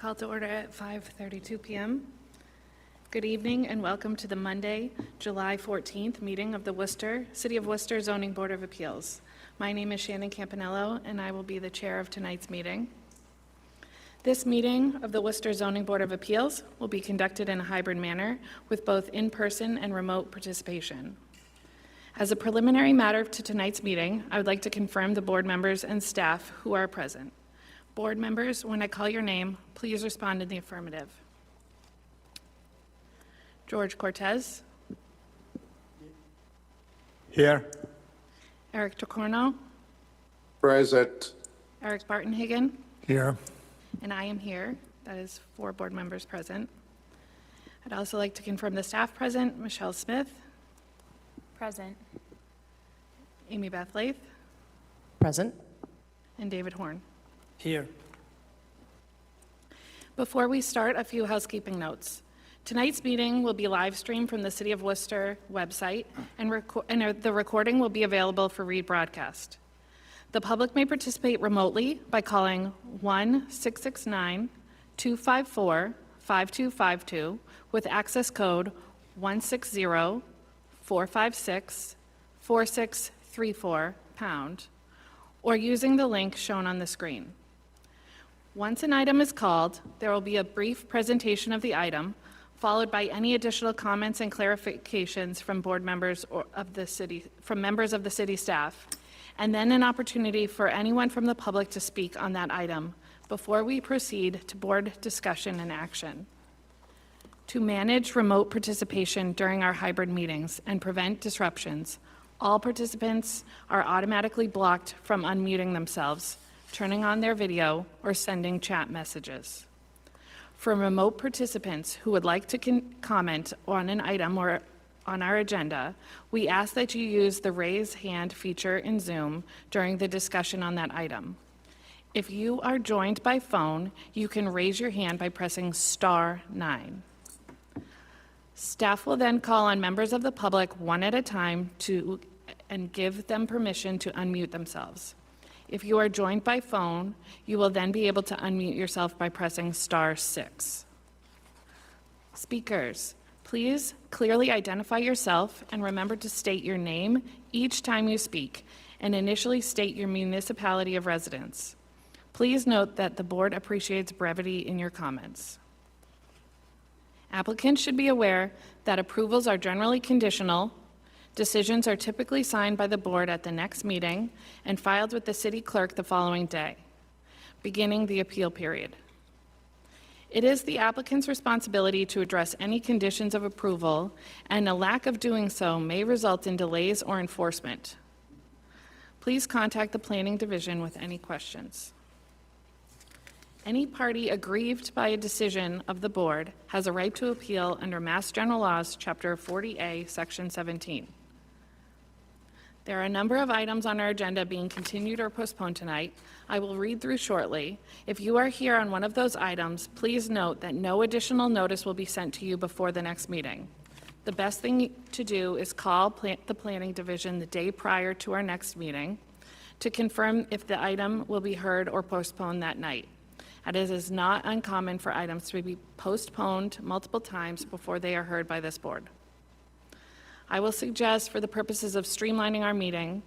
Call to order at 5:32 p.m. Good evening and welcome to the Monday, July 14th meeting of the City of Worcester Zoning Board of Appeals. My name is Shannon Campanello and I will be the chair of tonight's meeting. This meeting of the Worcester Zoning Board of Appeals will be conducted in a hybrid manner with both in-person and remote participation. As a preliminary matter to tonight's meeting, I would like to confirm the board members and staff who are present. Board members, when I call your name, please respond in the affirmative. George Cortez. Here. Eric Tocorno. Present. Eric Bartenhagen. Here. And I am here. That is 4 board members present. I'd also like to confirm the staff present. Michelle Smith. Present. Amy Beth Lath. Present. And David Horn. Here. Before we start, a few housekeeping notes. Tonight's meeting will be live streamed from the City of Worcester website, and the recording will be available for rebroadcast. The public may participate remotely by calling 1-669-254-5252 with access code 160-456-4634#, or using the link shown on the screen. Once an item is called, there will be a brief presentation of the item, followed by any additional comments and clarifications from board members from members of the city staff, and then an opportunity for anyone from the public to speak on that item before we proceed to board discussion and action. To manage remote participation during our hybrid meetings and prevent disruptions, all participants are automatically blocked from unmuting themselves, turning on their video, or sending chat messages. For remote participants who would like to comment on an item or on our agenda, we ask that you use the raise hand feature in Zoom during the discussion on that item. If you are joined by phone, you can raise your hand by pressing *9. Staff will then call on members of the public one at a time and give them permission to unmute themselves. If you are joined by phone, you will then be able to unmute yourself by pressing *6. Speakers, please clearly identify yourself and remember to state your name each time you speak, and initially state your municipality of residence. Please note that the board appreciates brevity in your comments. Applicants should be aware that approvals are generally conditional. Decisions are typically signed by the board at the next meeting and filed with the city clerk the following day, beginning the appeal period. It is the applicant's responsibility to address any conditions of approval, and a lack of doing so may result in delays or enforcement. Please contact the Planning Division with any questions. Any party aggrieved by a decision of the board has a right to appeal under Mass General Laws, Chapter 40A, Section 17. There are a number of items on our agenda being continued or postponed tonight. I will read through shortly. If you are here on one of those items, please note that no additional notice will be sent to you before the next meeting. The best thing to do is call the Planning Division the day prior to our next meeting to confirm if the item will be heard or postponed that night. And it is not uncommon for items to be postponed multiple times before they are heard by this board. I will suggest, for the purposes of streamlining our meeting,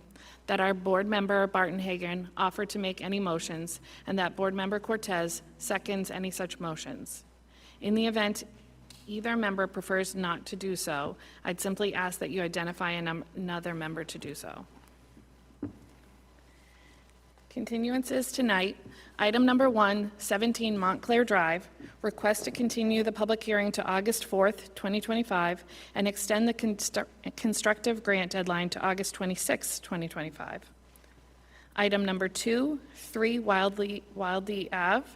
that our board member Bartenhagen offer to make any motions and that board member Cortez seconds any such motions. In the event either member prefers not to do so, I'd simply ask that you identify another member to do so. Continuances tonight. Item number 1, 17 Montclair Drive, request to continue the public hearing to August 4th, 2025, and extend the constructive grant deadline to August 26th, 2025. Item number 2, 3 Wildly Ave,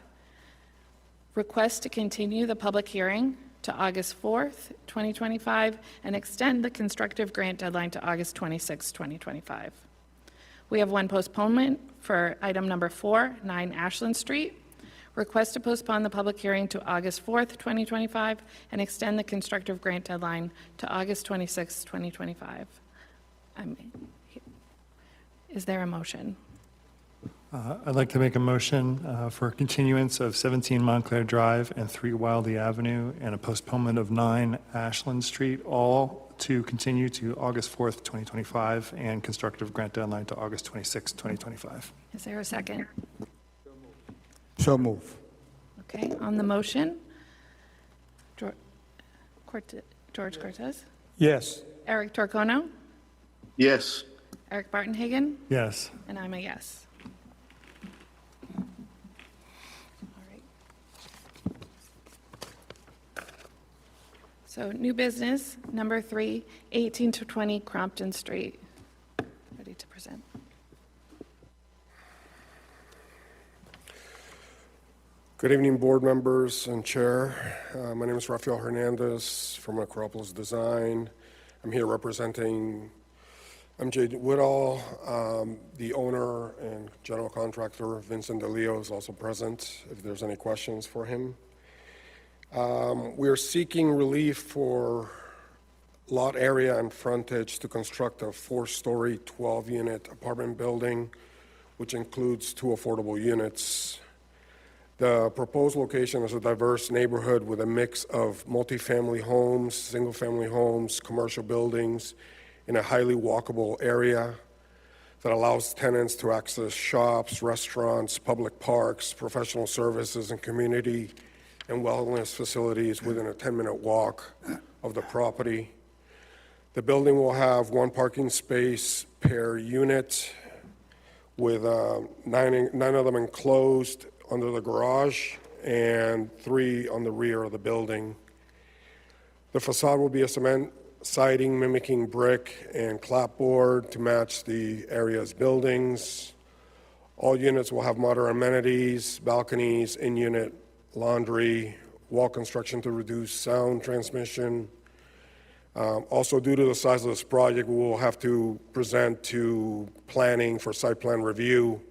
request to continue the public hearing to August 4th, 2025, and extend the constructive grant deadline to August 26th, 2025. We have one postponement for item number 4, 9 Ashland Street. Request to postpone the public hearing to August 4th, 2025, and extend the constructive grant deadline to August 26th, 2025. Is there a motion? I'd like to make a motion for continuance of 17 Montclair Drive and 3 Wildey Avenue and a postponement of 9 Ashland Street, all to continue to August 4th, 2025, and constructive grant deadline to August 26th, 2025. Is there a second? So move. Okay, on the motion, George Cortez, Yes. Eric Torcono, yes. Eric Bartenhagen, Yes. and I'm a yes. All right. So new business, number 3, 18 to 20 Crompton Street. Ready to present. Good evening, board members and chair. My name is Rafael Hernandez from Acropolis Design. I'm here representing MJ Woodall. The owner and general contractor, Vincent DeLeo, is also present if there's any questions for him. We are seeking relief for lot area and frontage to construct a 4-story, 12-unit apartment building, which includes 2 affordable units. The proposed location is a diverse neighborhood with a mix of multifamily homes, single-family homes, commercial buildings in a highly walkable area that allows tenants to access shops, restaurants, public parks, professional services, and community and wellness facilities within a 10-minute walk of the property. The building will have 1 parking space per unit with 9 of them enclosed under the garage and 3 on the rear of the building. The facade will be a cement siding mimicking brick and clapboard to match the area's buildings. All units will have modern amenities, balconies, in-unit laundry, wall construction to reduce sound transmission. Also, due to the size of this project, we will have to present to planning for site plan review.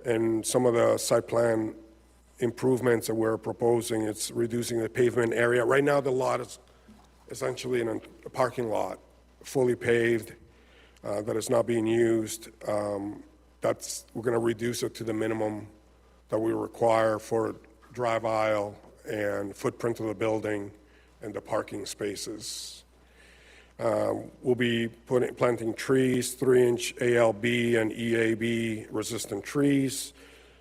And some of the site plan improvements that we're proposing, it's reducing the pavement area. Right now, the lot is essentially a parking lot, fully paved, that is not being used. We're going to reduce it to the minimum that we require for drive aisle and footprint of the building and the parking spaces. We'll be planting trees, 3-inch ALB and EAB resistant trees,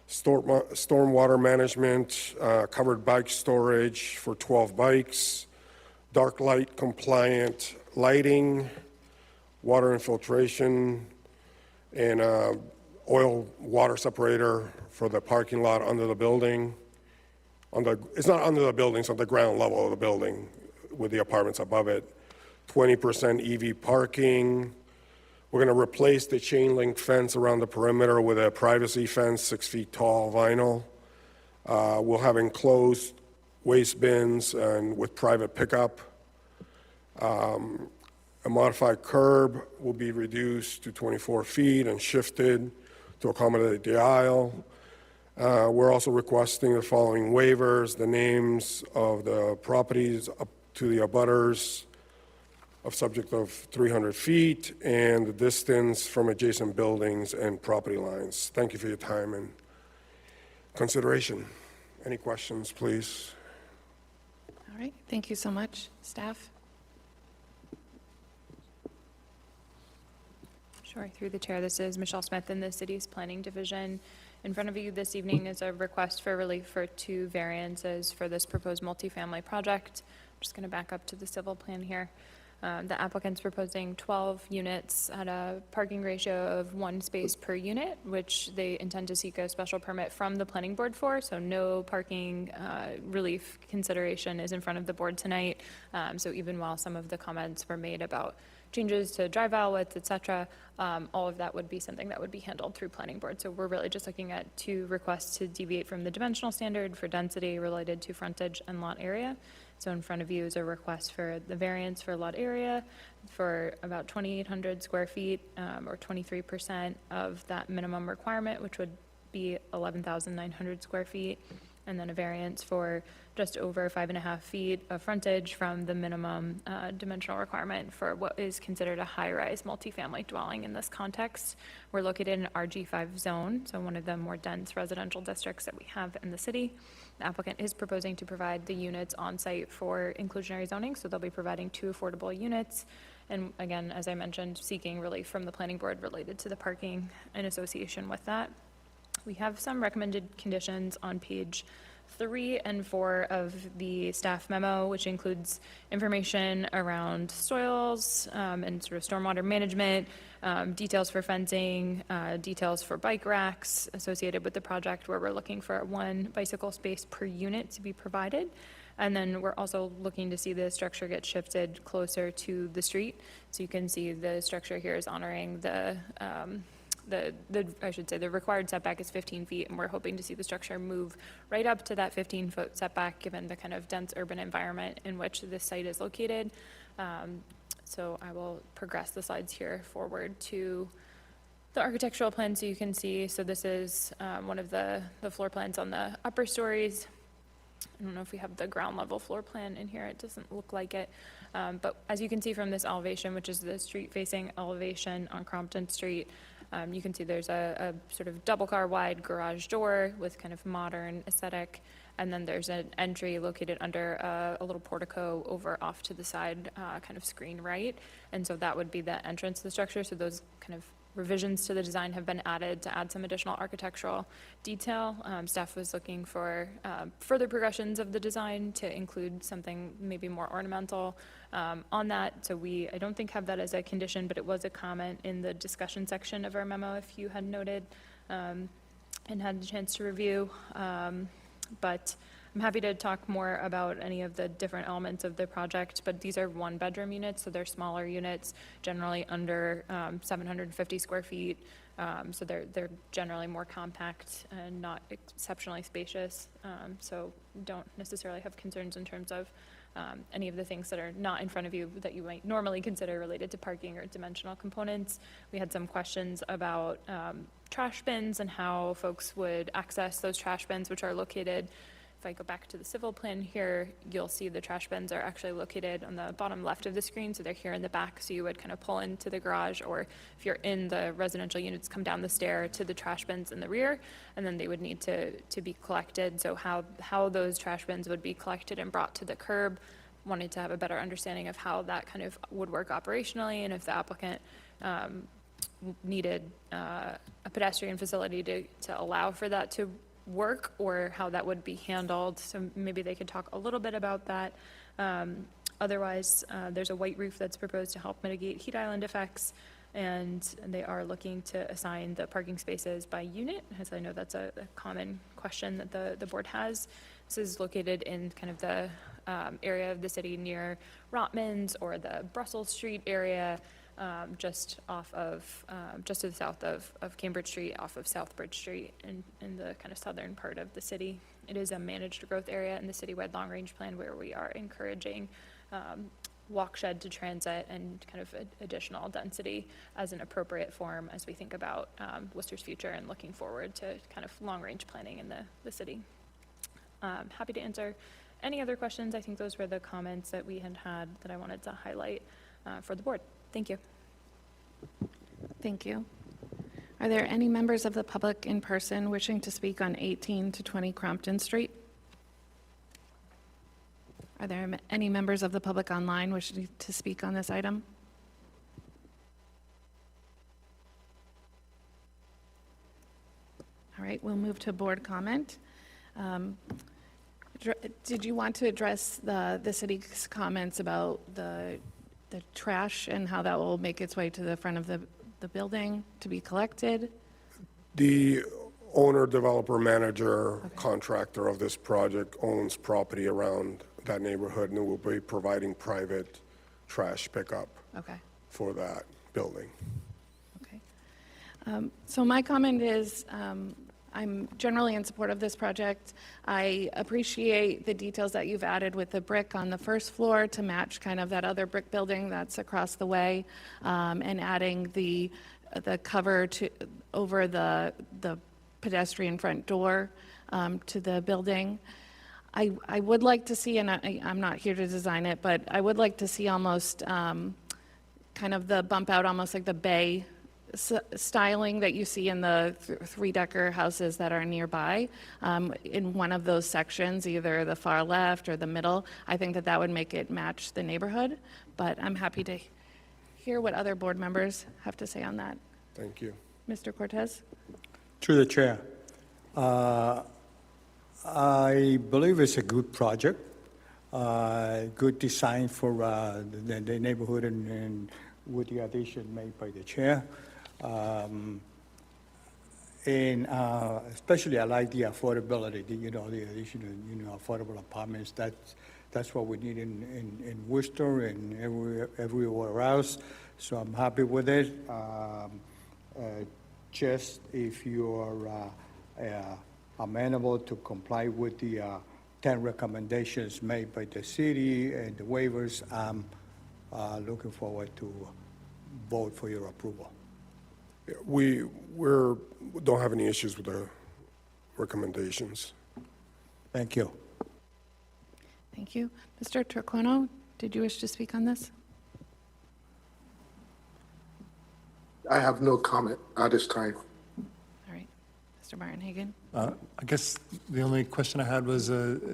stormwater management, covered bike storage for 12 bikes, dark light compliant lighting, water infiltration, and oil water separator for the parking lot under the building. It's not under the building, it's on the ground level of the building with the apartments above it. 20% EV parking. We're going to replace the chain link fence around the perimeter with a privacy fence, 6 feet tall, vinyl. We'll have enclosed waste bins and with private pickup. A modified curb will be reduced to 24 feet and shifted to accommodate the aisle. We're also requesting the following waivers: the names of the properties up to the abutters of subject of 300 feet and the distance from adjacent buildings and property lines. Thank you for your time and consideration. Any questions, please? All right, thank you so much. Staff? Sure, through the chair, this is Michelle Smith in the city's planning division. In front of you this evening is a request for relief for 2 variances for this proposed multifamily project. I'm just going to back up to the civil plan here. The applicant's proposing 12 units at a parking ratio of 1 space per unit, which they intend to seek a special permit from the planning board for, so no parking relief consideration is in front of the board tonight. So even while some of the comments were made about changes to drive aisle width, et cetera, all of that would be something that would be handled through planning board. So we're really just looking at 2 requests to deviate from the dimensional standard for density related to frontage and lot area. So in front of you is a request for the variance for lot area for about 2,800 square feet, or 23% of that minimum requirement, which would be 11,900 square feet. and then a variance for just over 5.5 feet of frontage from the minimum dimensional requirement for what is considered a high-rise multifamily dwelling in this context. We're located in RG5 zone, so one of the more dense residential districts that we have in the city. The applicant is proposing to provide the units on site for inclusionary zoning, so they'll be providing 2 affordable units. And again, as I mentioned, seeking relief from the planning board related to the parking in association with that. We have some recommended conditions on page 3 and 4 of the staff memo, which includes information around soils and sort of stormwater management, details for fencing, details for bike racks associated with the project, where we're looking for 1 bicycle space per unit to be provided. And then we're also looking to see the structure get shifted closer to the street. So you can see the structure here is honoring I should say, the required setback is 15 feet, and we're hoping to see the structure move right up to that 15-foot setback, given the kind of dense urban environment in which this site is located. So I will progress the slides here forward to the architectural plan so you can see. So this is one of the floor plans on the upper stories. I don't know if we have the ground level floor plan in here. It doesn't look like it. But as you can see from this elevation, which is the street-facing elevation on Crompton Street, you can see there's a sort of double car wide garage door with kind of modern aesthetic, and then there's an entry located under a little portico over off to the side, kind of screen right, and so that would be the entrance to the structure. So those kind of revisions to the design have been added to add some additional architectural detail. Staff was looking for further progressions of the design to include something maybe more ornamental on that. So I don't think have that as a condition, but it was a comment in the discussion section of our memo, if you had noted and had the chance to review. But I'm happy to talk more about any of the different elements of the project, but these are 1-bedroom units, so they're smaller units, generally under 750 square feet. So they're generally more compact and not exceptionally spacious. So don't necessarily have concerns in terms of any of the things that are not in front of you that you might normally consider related to parking or dimensional components. We had some questions about trash bins and how folks would access those trash bins, which are located. If I go back to the civil plan here, you'll see the trash bins are actually located on the bottom left of the screen, so they're here in the back, so you would kind of pull into the garage, or if you're in the residential units, come down the stair to the trash bins in the rear, and then they would need to be collected. So how those trash bins would be collected and brought to the curb, wanted to have a better understanding of how that kind of would work operationally, and if the applicant needed a pedestrian facility to allow for that to work, or how that would be handled. So maybe they could talk a little bit about that. Otherwise, there's a white roof that's proposed to help mitigate heat island effects, and they are looking to assign the parking spaces by unit, as I know that's a common question that the board has. This is located in kind of the area of the city near Rotman's or the Brussels Street area, just to the south of Cambridge Street, off of Southbridge Street, in the kind of southern part of the city. It is a managed growth area in the citywide long-range plan, where we are encouraging walk shed to transit and kind of additional density as an appropriate form as we think about Worcester's future and looking forward to kind of long-range planning in the city. Happy to answer any other questions. I think those were the comments that we had that I wanted to highlight for the board. Thank you. Thank you. Are there any members of the public in person wishing to speak on 18 to 20 Crompton Street? Are there any members of the public online wishing to speak on this item? All right, we'll move to board comment. Did you want to address the city's comments about the trash and how that will make its way to the front of the building to be collected? The owner, developer, manager, contractor of this project owns property around that neighborhood, and will be providing private trash pickup for that building. Okay. So my comment is, I'm generally in support of this project. I appreciate the details that you've added with the brick on the first floor to match kind of that other brick building that's across the way, and adding the cover over the pedestrian front door. to the building. I would like to see, and I'm not here to design it, but I would like to see almost kind of the bump out, almost like the bay styling that you see in the three-decker houses that are nearby, in one of those sections, either the far left or the middle. I think that that would make it match the neighborhood, but I'm happy to hear what other board members have to say on that. Thank you. Mr. Cortez? Through the chair. I believe it's a good project, good design for the neighborhood and with the addition made by the chair. And especially I like the affordability, the additional, affordable apartments. That's what we need in Worcester and everywhere else. So I'm happy with it. Just if you're amenable to comply with the 10 recommendations made by the city and the waivers, I'm looking forward to vote for your approval. We don't have any issues with the recommendations. Thank you. Thank you. Mr. Turquono, did you wish to speak on this? I have no comment at this time. All right. Mr. Martin Hagan? I guess the only question I had was, do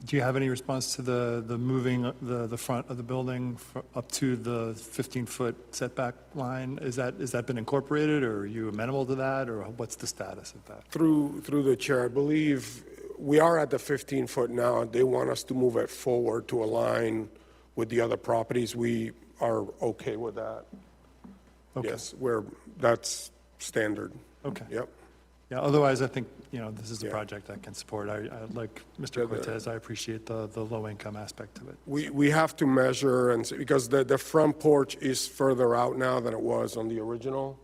you have any response to the moving the front of the building up to the 15-foot setback line? Is that been incorporated, or are you amenable to that, or what's the status of that? Through the chair, I believe we are at the 15-foot now. They want us to move it forward to align with the other properties. We are okay with that. Okay. Yes, that's standard. Okay. Yep. Yeah, otherwise, I think, this is a Yeah. project I can support. I like Mr. Cortez, I appreciate the low-income aspect of it. We have to measure and see, because the front porch is further out now than it was on the original.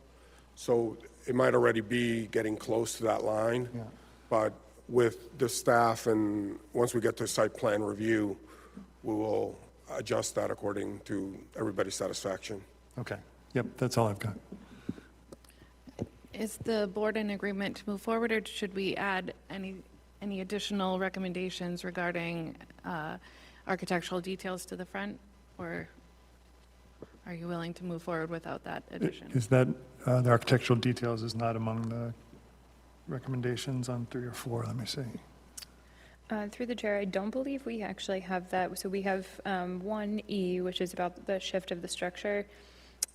So it might already be getting close to that line. Yeah. But with the staff and once we get to site plan review, we will adjust that according to everybody's satisfaction. Okay. Yep, that's all I've got. Is the board in agreement to move forward, or should we add any additional recommendations regarding architectural details to the front? Or are you willing to move forward without that addition? Is that, the architectural details is not among the recommendations on 3 or 4, let me see. Through the chair, I don't believe we actually have that. So we have 1E, which is about the shift of the structure.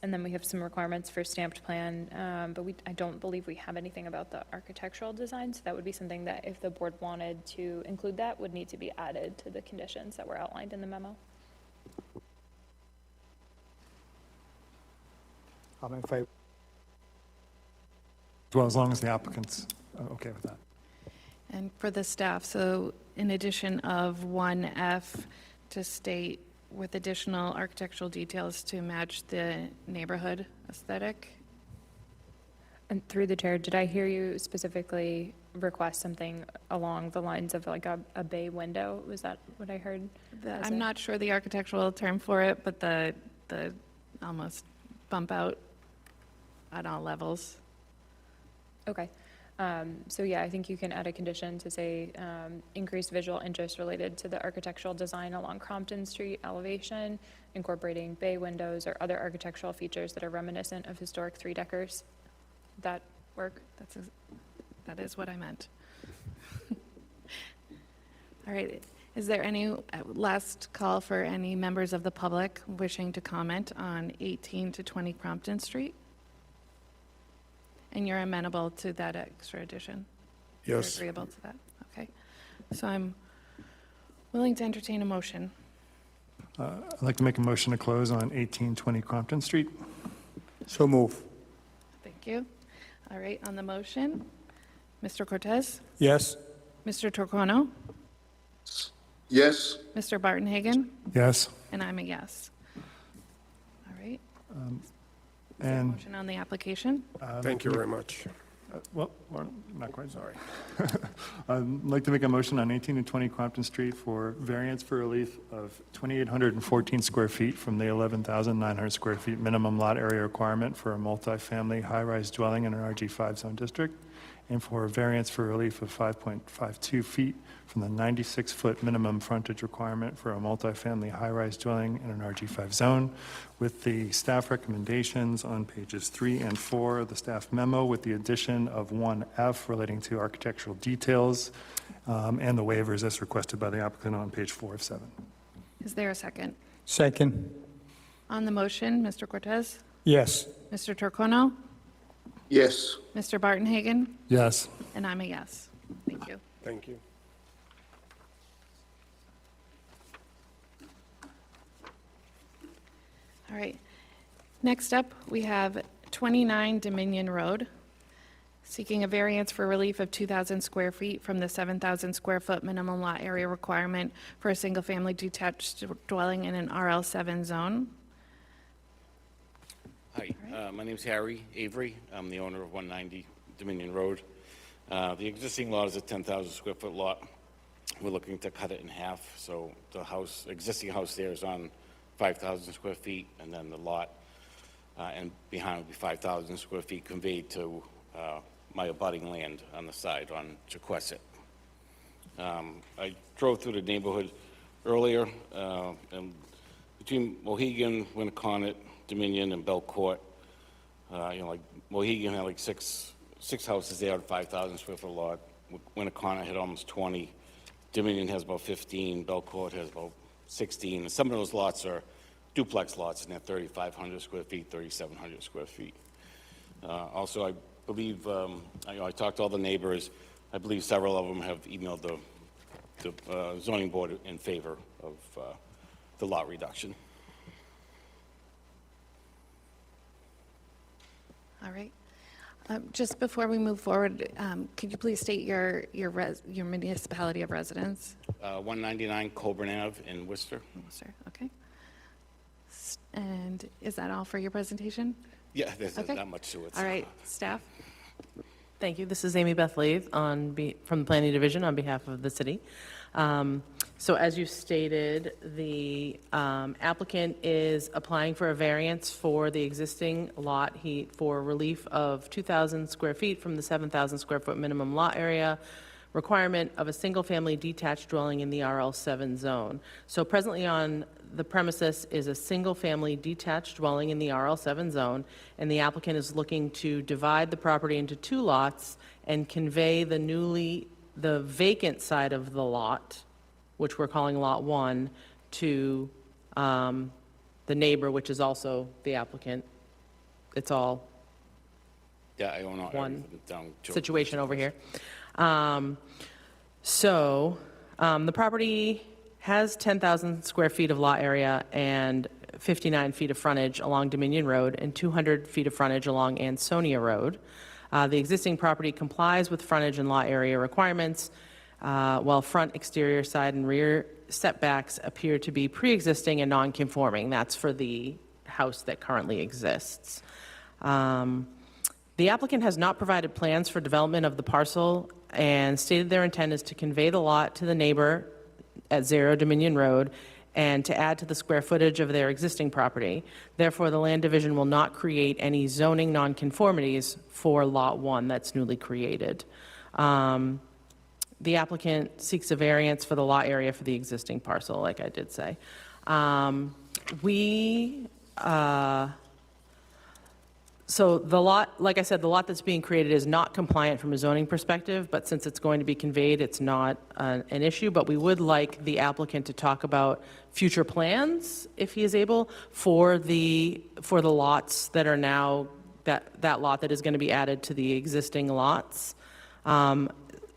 And then we have some requirements for stamped plan, but I don't believe we have anything about the architectural design. So that would be something that if the board wanted to include that, would need to be added to the conditions that were outlined in the memo. I'm in favor. Well, as long as the applicant's okay with that. And for the staff, so in addition of 1F to state with additional architectural details to match the neighborhood aesthetic? And through the chair, did I hear you specifically request something along the lines of like a bay window? Was that what I heard? I'm not sure the architectural term for it, but the almost bump out at all levels. Okay. So yeah, I think you can add a condition to say increased visual interest related to the architectural design along Crompton Street elevation, incorporating bay windows or other architectural features that are reminiscent of historic three-deckers. That work? That is what I meant. All right. Is there any last call for any members of the public wishing to comment on 18 to 20 Crompton Street? And you're amenable to that extra addition? Yes. You're agreeable to that? Okay. So I'm willing to entertain a motion. I'd like to make a motion to close on 1820 Crompton Street. So move. Thank you. All right, on the motion, Mr. Cortez, Yes. Mr. Turquono, Yes, Mr. Barton Hagan, Yes. and I'm a yes. All right. Is there a And motion on the application? Thank you very much. Well, not quite, sorry. I'd like to make a motion on 18 and 20 Crompton Street for variance for relief of 2,814 square feet from the 11,900 square feet minimum lot area requirement for a multifamily high-rise dwelling in an RG5 zone district, and for a variance for relief of 5.52 feet from the 96-foot minimum frontage requirement for a multifamily high-rise dwelling in an RG5 zone, with the staff recommendations on pages 3 and 4 of the staff memo, with the addition of 1F relating to architectural details, and the waivers as requested by the applicant on page 4 of 7. Is there a second? Second. On the motion, Mr. Cortez? Yes. Mr. Turcono? Yes. Mr. Bartonhagen? Yes. And I'm a yes. Thank you. Thank you. All right. Next up, we have 29 Dominion Road, seeking a variance for relief of 2,000 square feet from the 7,000 square foot minimum lot area requirement for a single-family detached dwelling in an RL7 zone. Hi, my name's Harry Avery. I'm the owner of 190 Dominion Road. The existing lot is a 10,000 square foot lot. We're looking to cut it in half, so the existing house there is on 5,000 square feet, and then the lot and behind will be 5,000 square feet conveyed to my abutting land on the side on Jaquesset. I drove through the neighborhood earlier, and between Mohegan, Winnicott, Dominion, and Belcourt, like Mohegan had like six houses there on 5,000 square foot lot. Winnicott had almost 20. Dominion has about 15. Belcourt has about 16. And some of those lots are duplex lots, and they're 3,500 square feet, 3,700 square feet. Also, I believe, I talked to all the neighbors. I believe several of them have emailed the zoning board in favor of the lot reduction. All right. Just before we move forward, could you please state your municipality of residence? 199 Colburn Ave in Worcester. Sir, okay. And is that all for your presentation? Yeah, there's Okay. not much to it. All right, staff? Thank you. This is Amy Beth Leith from the Planning Division on behalf of the city. So as you stated, the applicant is applying for a variance for the existing lot for relief of 2,000 square feet from the 7,000 square foot minimum lot area requirement of a single-family detached dwelling in the RL7 zone. So presently on the premises is a single-family detached dwelling in the RL7 zone, and the applicant is looking to divide the property into 2 lots and convey the vacant side of the lot, which we're calling Lot 1, to the neighbor, which is also the applicant. It's all Yeah, I own all one everything down to- situation over here. The property has 10,000 square feet of lot area and 59 feet of frontage along Dominion Road and 200 feet of frontage along Ansonia Road. The existing property complies with frontage and lot area requirements, while front, exterior, side, and rear setbacks appear to be pre-existing and non-conforming. That's for the house that currently exists. The applicant has not provided plans for development of the parcel and stated their intent is to convey the lot to the neighbor at 0 Dominion Road and to add to the square footage of their existing property. Therefore, the land division will not create any zoning nonconformities for Lot 1 that's newly created. The applicant seeks a variance for the lot area for the existing parcel, like I did say. So the lot, like I said, the lot that's being created is not compliant from a zoning perspective, but since it's going to be conveyed, it's not an issue. But we would like the applicant to talk about future plans, if he is able, for the lots that are now, that lot that is going to be added to the existing lots.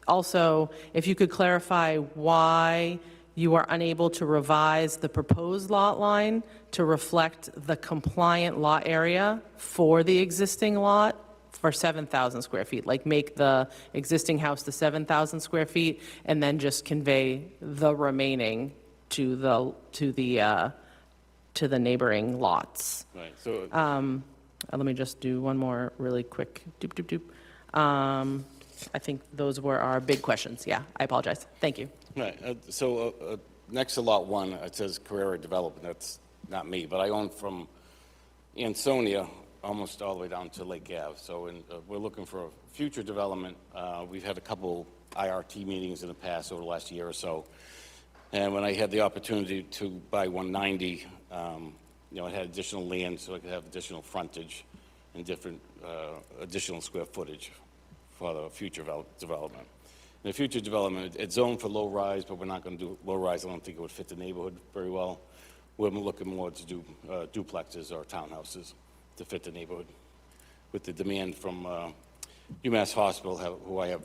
Also, if you could clarify why you are unable to revise the proposed lot line to reflect the compliant lot area for the existing lot for 7,000 square feet, like make the existing house the 7,000 square feet and then just convey the remaining to the neighboring lots. Right, so, Let me just do one more really quick doop, doop, doop. I think those were our big questions. Yeah, I apologize. Thank you. right, next to Lot 1, it says Carrera Development, that's not me, but I own from Ansonia almost all the way down to Lake Ave. So we're looking for a future development. We've had a couple IRT meetings in the past over the last year or so. And when I had the opportunity to buy 190, I had additional land so I could have additional frontage and different additional square footage for the future development. In the future development, it's zoned for low rise, but we're not going to do low rise. I don't think it would fit the neighborhood very well. We're looking more to do duplexes or townhouses to fit the neighborhood. With the demand from UMass Hospital, who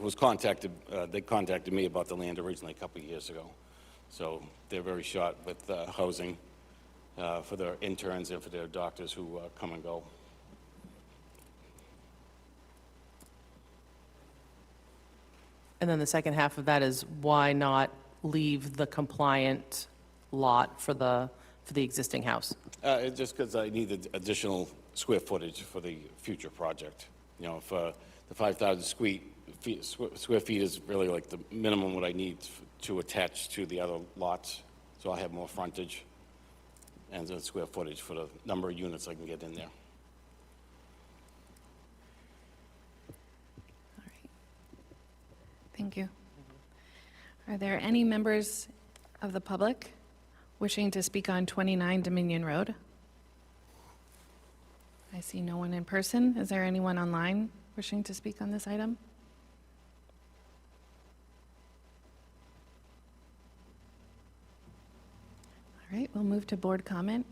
was contacted, they contacted me about the land originally a couple of years ago. So they're very short with housing for their interns and for their doctors who come and go. And then the second half of that is why not leave the compliant lot for the existing house? It's just because I needed additional square footage for the future project. If the 5,000 square feet is really like the minimum what I need to attach to the other lots, so I have more frontage and the square footage for the number of units I can get in there. All right. Thank you. Are there any members of the public wishing to speak on 29 Dominion Road? I see no one in person. Is there anyone online wishing to speak on this item? All right, we'll move to board comment.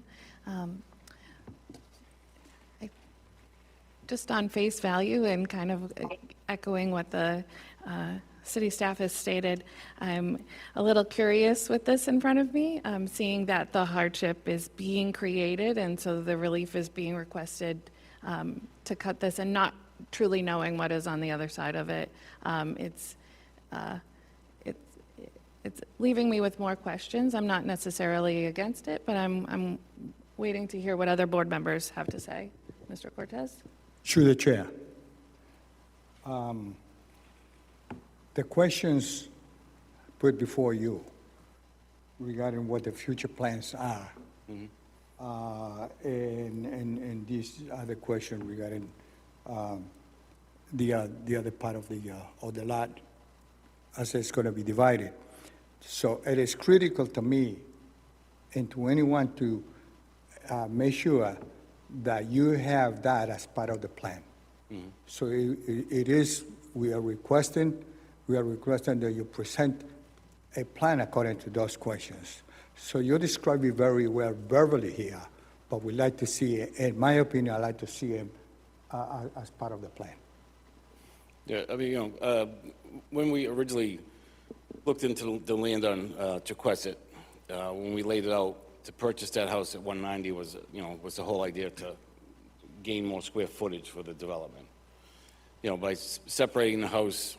Just on face value and kind of echoing what the city staff has stated, I'm a little curious with this in front of me, seeing that the hardship is being created and so the relief is being requested to cut this and not truly knowing what is on the other side of it. It's leaving me with more questions. I'm not necessarily against it, but I'm waiting to hear what other board members have to say. Mr. Cortez? Through the chair. The questions put before you regarding what the future plans are, and these other questions regarding the other part of the lot as it's going to be divided. So it is critical to me and to anyone to make sure that you have that as part of the plan. So it is, we are requesting that you present a plan according to those questions. So you describe it very well verbally here, but we'd like to see it, in my opinion, I'd like to see it as part of the plan. Yeah, I mean, when we originally looked into the land on Tequesset, when we laid it out to purchase that house at 190 was the whole idea to gain more square footage for the development. By separating the house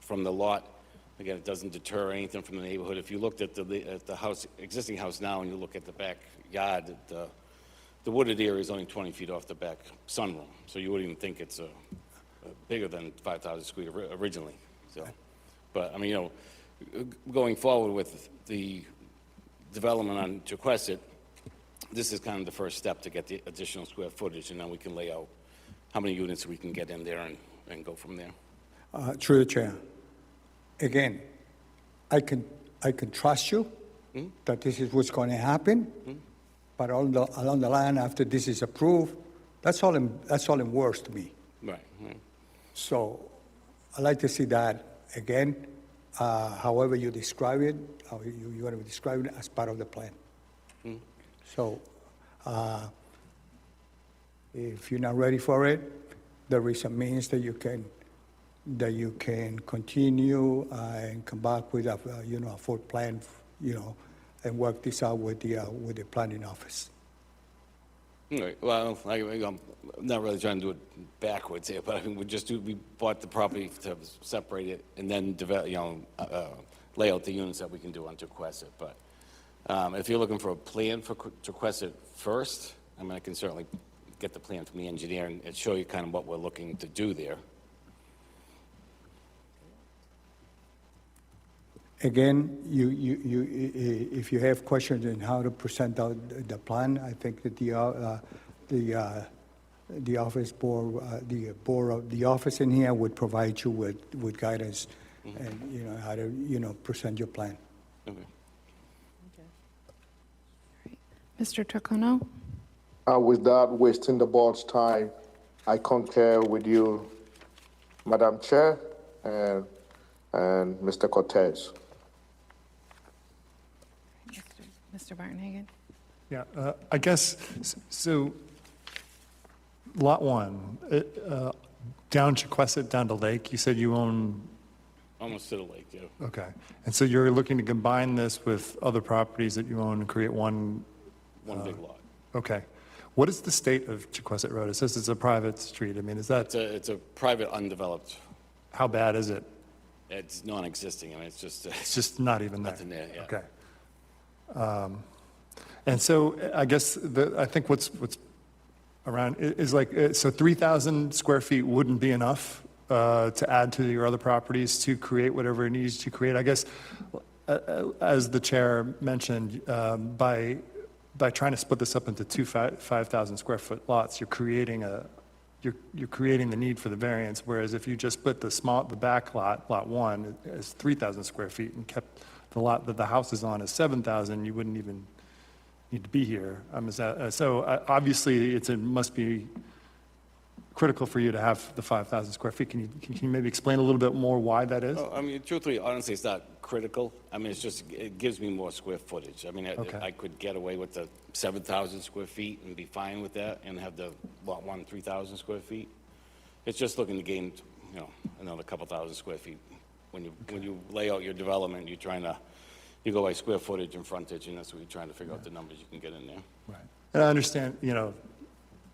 from the lot, again, it doesn't deter anything from the neighborhood. If you looked at the house, existing house now, and you look at the backyard, the wooded area is only 20 feet off the back sunroom, so you wouldn't even think it's bigger than 5,000 square originally. So, but I mean, going forward with the development on Tequesset, this is kind of the first step to get the additional square footage, and then we can lay out how many units we can get in there and go from there. Through the chair. Again, I can trust you that this is what's going to happen, but along the line, after this is approved, that's all in words to me. Right. So I'd like to see that again, however you describe it, how you want to describe it as part of the plan. So if you're not ready for it, there is a means that you can continue and come back with a full plan, and work this out with the planning office. Right. Well, I'm not really trying to do it backwards here, but I mean, we bought the property to separate it and then develop, lay out the units that we can do on Tequesset. But if you're looking for a plan for Tequesset first, I mean, I can certainly get the plan from the engineer and show you kind of what we're looking to do there. Again, if you have questions on how to present out the plan, I think that the office board, the office in here would provide you with guidance and, you know, how to, you know, present your plan. Okay. Mr. Turcono? Without wasting the board's time, I concur with you, Madam Chair, and Mr. Cortez. Mr. Bartonhagen? Yeah, I guess, so, Lot 1, down Chequesset, down to Lake, you said you own, Almost to the lake, yeah. okay. And so you're looking to combine this with other properties that you own and create one, One big lot. okay. What is the state of Chequesset Road? It says it's a private street. I mean, is that, It's a private, undeveloped, how bad is it? it's non-existing, I mean, it's just, It's just not even there? Nothing there, yeah. Okay. And so I guess I think what's around is like, so 3,000 square feet wouldn't be enough to add to your other properties to create whatever it needs to create. I guess, as the chair mentioned, by trying to split this up into two 5,000 square foot lots, you're creating the need for the variance, whereas if you just split the back lot, Lot 1, as 3,000 square feet and kept the lot that the house is on as 7,000, you wouldn't even need to be here. So obviously, it must be critical for you to have the 5,000 square feet. Can you maybe explain a little bit more why that is? Oh, I mean, truthfully, honestly, it's not critical. I mean, it's just, it gives me more square footage. I mean, Okay. I could get away with the 7,000 square feet and be fine with that and have the Lot 1, 3,000 square feet. It's just looking to gain, you know, another couple thousand square feet. When you lay out your development, you go by square footage and frontage, and that's what you're trying to figure out the numbers you can get in there. Right. And I understand, you know,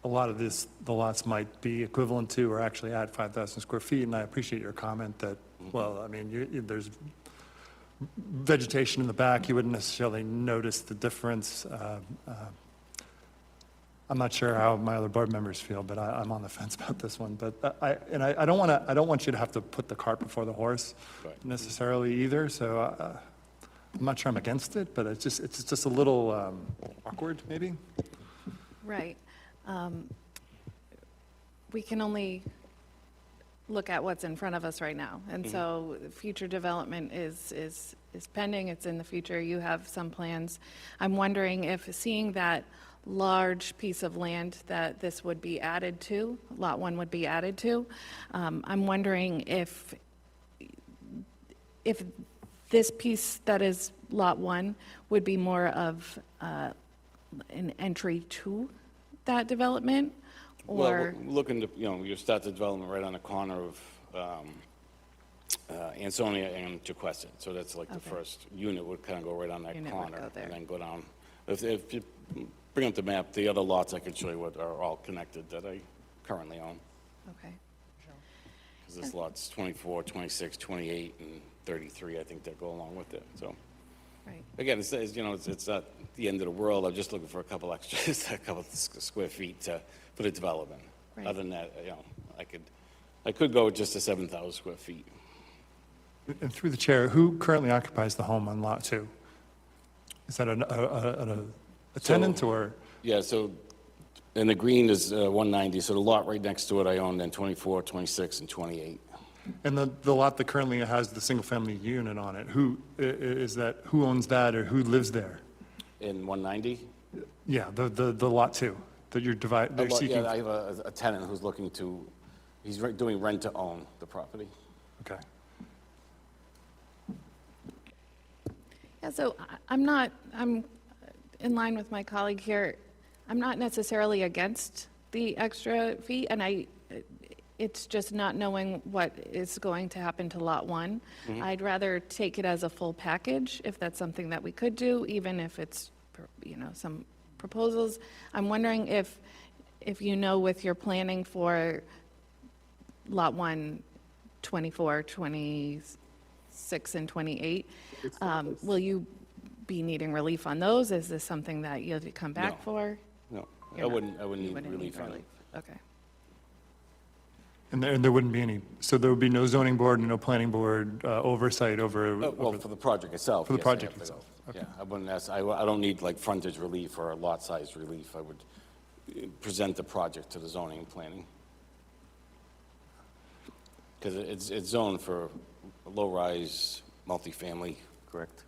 a lot of the lots might be equivalent to or actually add 5,000 square feet, and I appreciate your comment that, well, I mean, there's vegetation in the back, you wouldn't necessarily notice the difference. I'm not sure how my other board members feel, but I'm on the fence about this one. But I don't want you to have to put the cart before the horse Right. necessarily either, so I'm not sure I'm against it, but it's just a little awkward, maybe? Right. We can only look at what's in front of us right now. And so future development is pending, it's in the future, you have some plans. I'm wondering if, seeing that large piece of land that this would be added to, Lot 1 would be added to, I'm wondering if this piece that is Lot 1 would be more of an entry to that development, Well, or? we're looking to, you know, you start the development right on the corner of Ansonia and Chequesset. So that's like the Okay. first unit would kind of go right on that Unit would corner. go there. And then go down. If you bring up the map, the other lots I can show you what are all connected that I currently own. Okay. Because this lot's 24, 26, 28, and 33, I think that go along with it, so. Right. Again, you know, it's not the end of the world, I'm just looking for a couple extras, a couple square feet for the development. Right. Other than that, you know, I could go with just the 7,000 square feet. And through the chair, who currently occupies the home on Lot 2? Is that a tenant or? Yeah, so, and the green is 190, so the lot right next to it I own, then 24, 26, and 28. And the lot that currently has the single-family unit on it, who owns that or who lives there? In 190? Yeah, the Lot 2 that you're they're seeking. Yeah, I have a tenant who's looking to, he's doing rent-to-own the property. Okay. Yeah, so I'm in line with my colleague here. I'm not necessarily against the extra fee, and it's just not knowing what is going to happen to Lot 1. I'd rather take it as a full package, if that's something that we could do, even if it's, you know, some proposals. I'm wondering if you know, with your planning for Lot 1, 24, 26, and 28, will you be needing relief on those? Is this something that you'll come back No. for? No, You're I not- wouldn't you need wouldn't relief on it. Okay. And there wouldn't be any, so there would be no zoning board and no planning board oversight over? Well, for the project itself. For the yes, I project have to go. itself, Yeah, I wouldn't ask, I don't need like frontage relief or lot size relief. I would, present the project to the zoning and planning. Because it's zoned for low-rise multifamily, correct?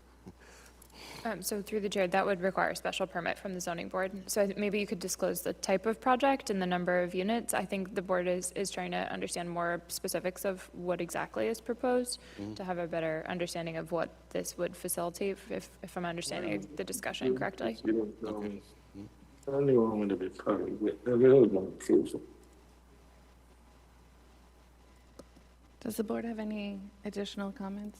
So through the chair, that would require a special permit from the zoning board. So maybe you could disclose the type of project and the number of units. I think the board is trying to understand more specifics of what exactly is proposed to have a better understanding of what this would facilitate, if I'm understanding the discussion correctly. Only one to be probably with the real one, so. Does the board have any additional comments?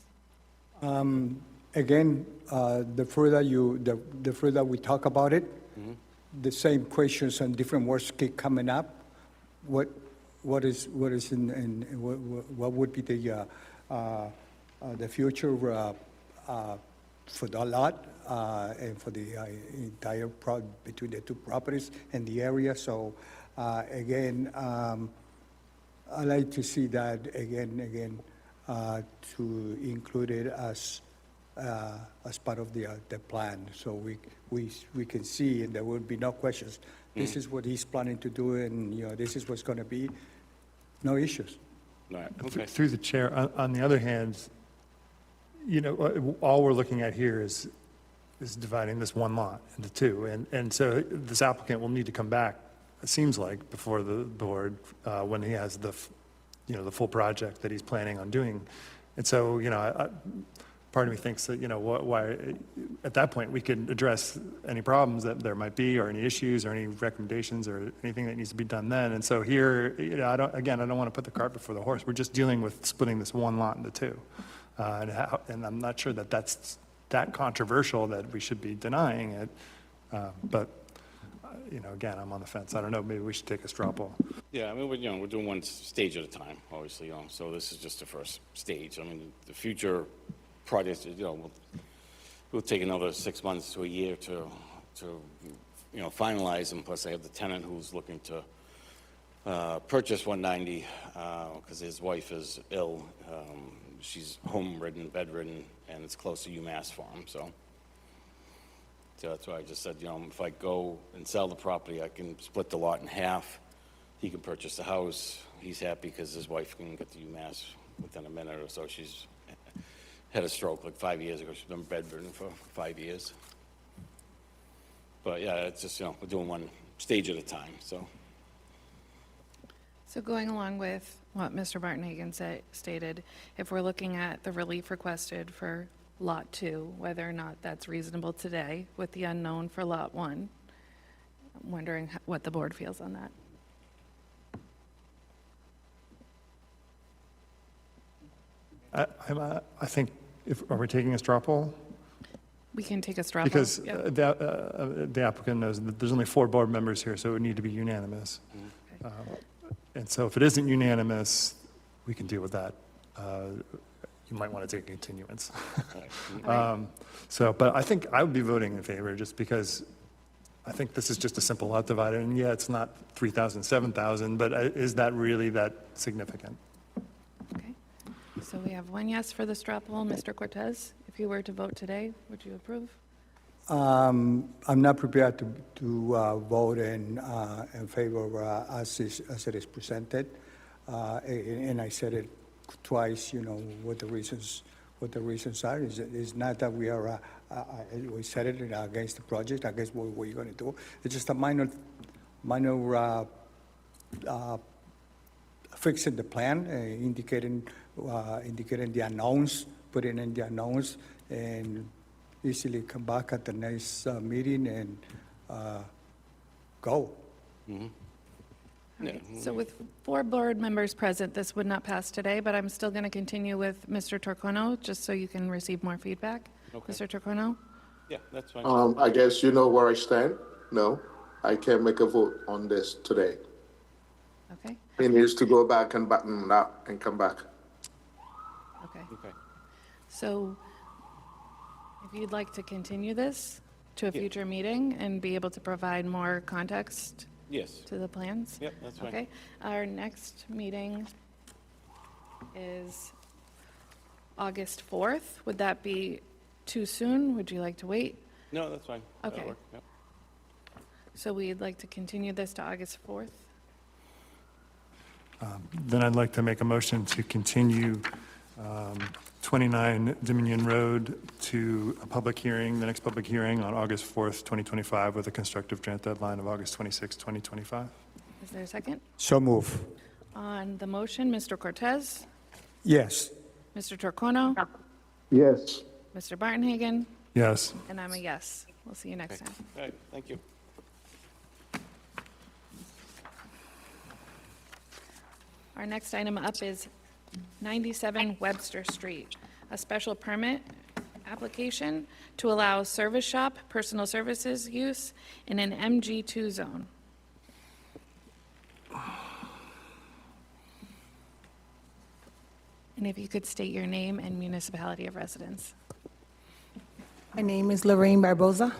Again, the further we talk about it, the same questions and different words keep coming up. What would be the future for the lot and for the entire between the two properties and the area? So again, I like to see that again to include it as part of the plan, so we can see, and there will be no questions. This is what he's planning to do, and, this is what's going to be, no issues. Right, okay. Through the chair, on the other hand, all we're looking at here is dividing this one lot into two. And so this applicant will need to come back, it seems like, before the board when he has the full project that he's planning on doing. And so, part of me thinks that, why, at that point, we could address any problems that there might be, or any issues, or any recommendations, or anything that needs to be done then. And so here, I don't want to put the cart before the horse. We're just dealing with splitting this one lot into two. And I'm not sure that that's that controversial that we should be denying it. But, again, I'm on the fence. I don't know, maybe we should take a straw poll. Yeah, I mean, we're doing one stage at a time, obviously, so this is just the first stage. I mean, the future projects, will take another 6 months to a year to finalize them. Plus, I have the tenant who's looking to purchase 190 because his wife is ill. She's home-ridden, bedridden, and it's close to UMass for him, so that's why I just said, if I go and sell the property, I can split the lot in half. He can purchase the house. He's happy because his wife can get to UMass within a minute or so. She's had a stroke like 5 years ago. She's been bedridden for 5 years. But yeah, it's just, we're doing one stage at a time, so. So going along with what Mr. Barton-Hagan stated, if we're looking at the relief requested for Lot 2, whether or not that's reasonable today with the unknown for Lot 1, I'm wondering what the board feels on that. I think, are we taking a straw poll? We can take a straw poll. Because Yep. the applicant knows that there's only 4 board members here, so it would need to be unanimous. Okay. And so if it isn't unanimous, we can deal with that. You might want to take a continuance. But I think I would be voting in favor, just because I think this is just a simple lot divider, and yeah, it's not 3,000, 7,000, but is that really that significant? Okay. So we have 1 yes for the straw poll. Mr. Cortez, if you were to vote today, would you approve? I'm not prepared to vote in favor as it is presented, and I said it twice. What the reasons are. It's not that we said it against the project, against what we're going to do. It's just a minor fixing the plan, indicating the unknowns, putting in the unknowns, and easily come back at the next meeting and go. All right. So with 4 board members present, this would not pass today, but I'm still going to continue with Mr. Turcono, just so you can receive more feedback. Okay. Mr. Turcono? Yeah, that's fine. I guess you know where I stand? No, I can't make a vote on this today. Okay, He needs to go back and button up and come back. okay. Okay. So if you'd like to continue this to a Yeah. future meeting and be able to provide more context Yes. to the plans? Yep, that's fine. Okay, our next meeting is August 4th. Would that be too soon? Would you like to wait? No, that's fine. That'll Okay. work, yep. So we'd like to continue this to August 4th. Then I'd like to make a motion to continue 29 Dominion Road to a public hearing, the next public hearing on August 4th, 2025, with a constructive grant deadline of August 26th, 2025. Is there a second? So move. On the motion, Mr. Cortez, Yes. Mr. Turcono, Yes. Mr. Bartonhagen, Yes. and I'm a yes. We'll see you next time. All right, thank you. Our next item up is 97 Webster Street, a special permit application to allow service shop personal services use in an MG2 zone. And if you could state your name and municipality of residence. My name is Lorraine Barboza.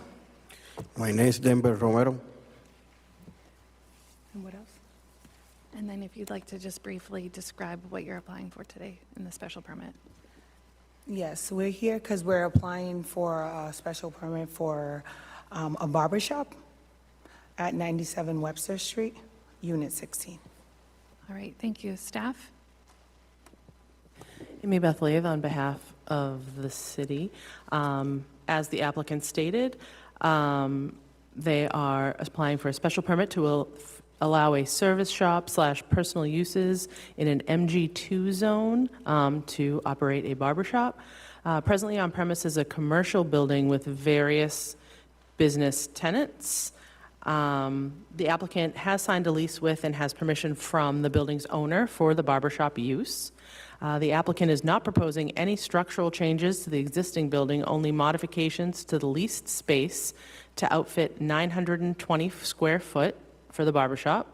My name is Denver Romero. And what else? And then if you'd like to just briefly describe what you're applying for today in the special permit. Yes, we're here because we're applying for a special permit for a barber shop at 97 Webster Street, Unit 16. All right, thank you. Staff? Amy Beth Leath on behalf of the city. As the applicant stated, they are applying for a special permit to allow a service shop / personal uses in an MG2 zone to operate a barber shop. Presently on premise is a commercial building with various business tenants. The applicant has signed a lease with and has permission from the building's owner for the barber shop use. The applicant is not proposing any structural changes to the existing building, only modifications to the leased space to outfit 920 square foot for the barber shop.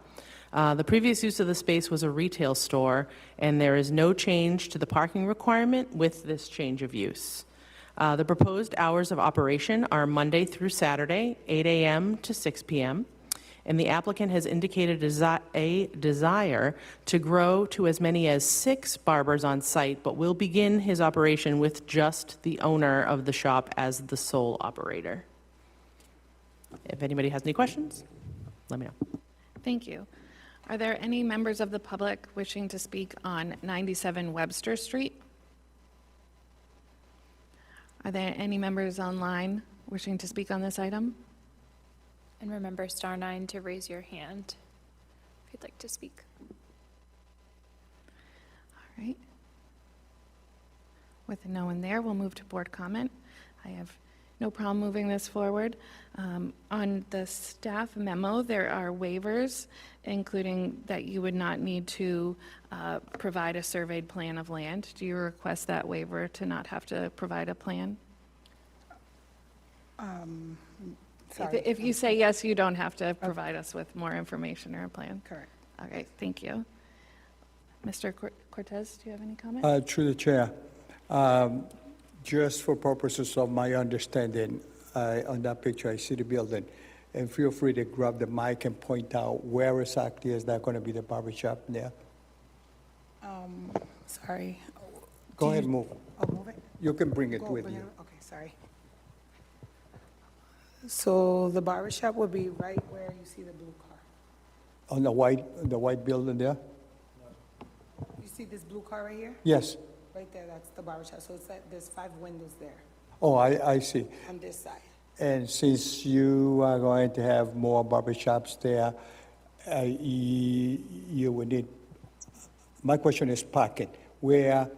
The previous use of the space was a retail store, and there is no change to the parking requirement with this change of use. The proposed hours of operation are Monday through Saturday, 8 a.m. to 6 p.m., and the applicant has indicated a desire to grow to as many as 6 barbers on site, but will begin his operation with just the owner of the shop as the sole operator. If anybody has any questions, let me know. Thank you. Are there any members of the public wishing to speak on 97 Webster Street? Are there any members online wishing to speak on this item? And remember *9 to raise your hand if you'd like to speak. All right. With no one there, we'll move to board comment. I have no problem moving this forward. On the staff memo, there are waivers, including that you would not need to provide a surveyed plan of land. Do you request that waiver to not have to provide a plan? Sorry. If you say yes, you don't have to provide us with more information or a plan. Correct. All right, thank you. Mr. Cortez, do you have any comment? Through the chair, just for purposes of my understanding, on that picture, I see the building. And feel free to grab the mic and point out where exactly is that going to be the barber shop there? Sorry. Go ahead, move. I'll move it. You can bring it Go with bring you. it- Okay, sorry. So the barber shop would be right where you see the blue car. On the white building there? You see this blue car right here? Yes. Right there, that's the barber shop. So it's like, there's 5 windows there Oh, I see. on this side. And since you are going to have more barber shops there, you would need, my question is parking. Where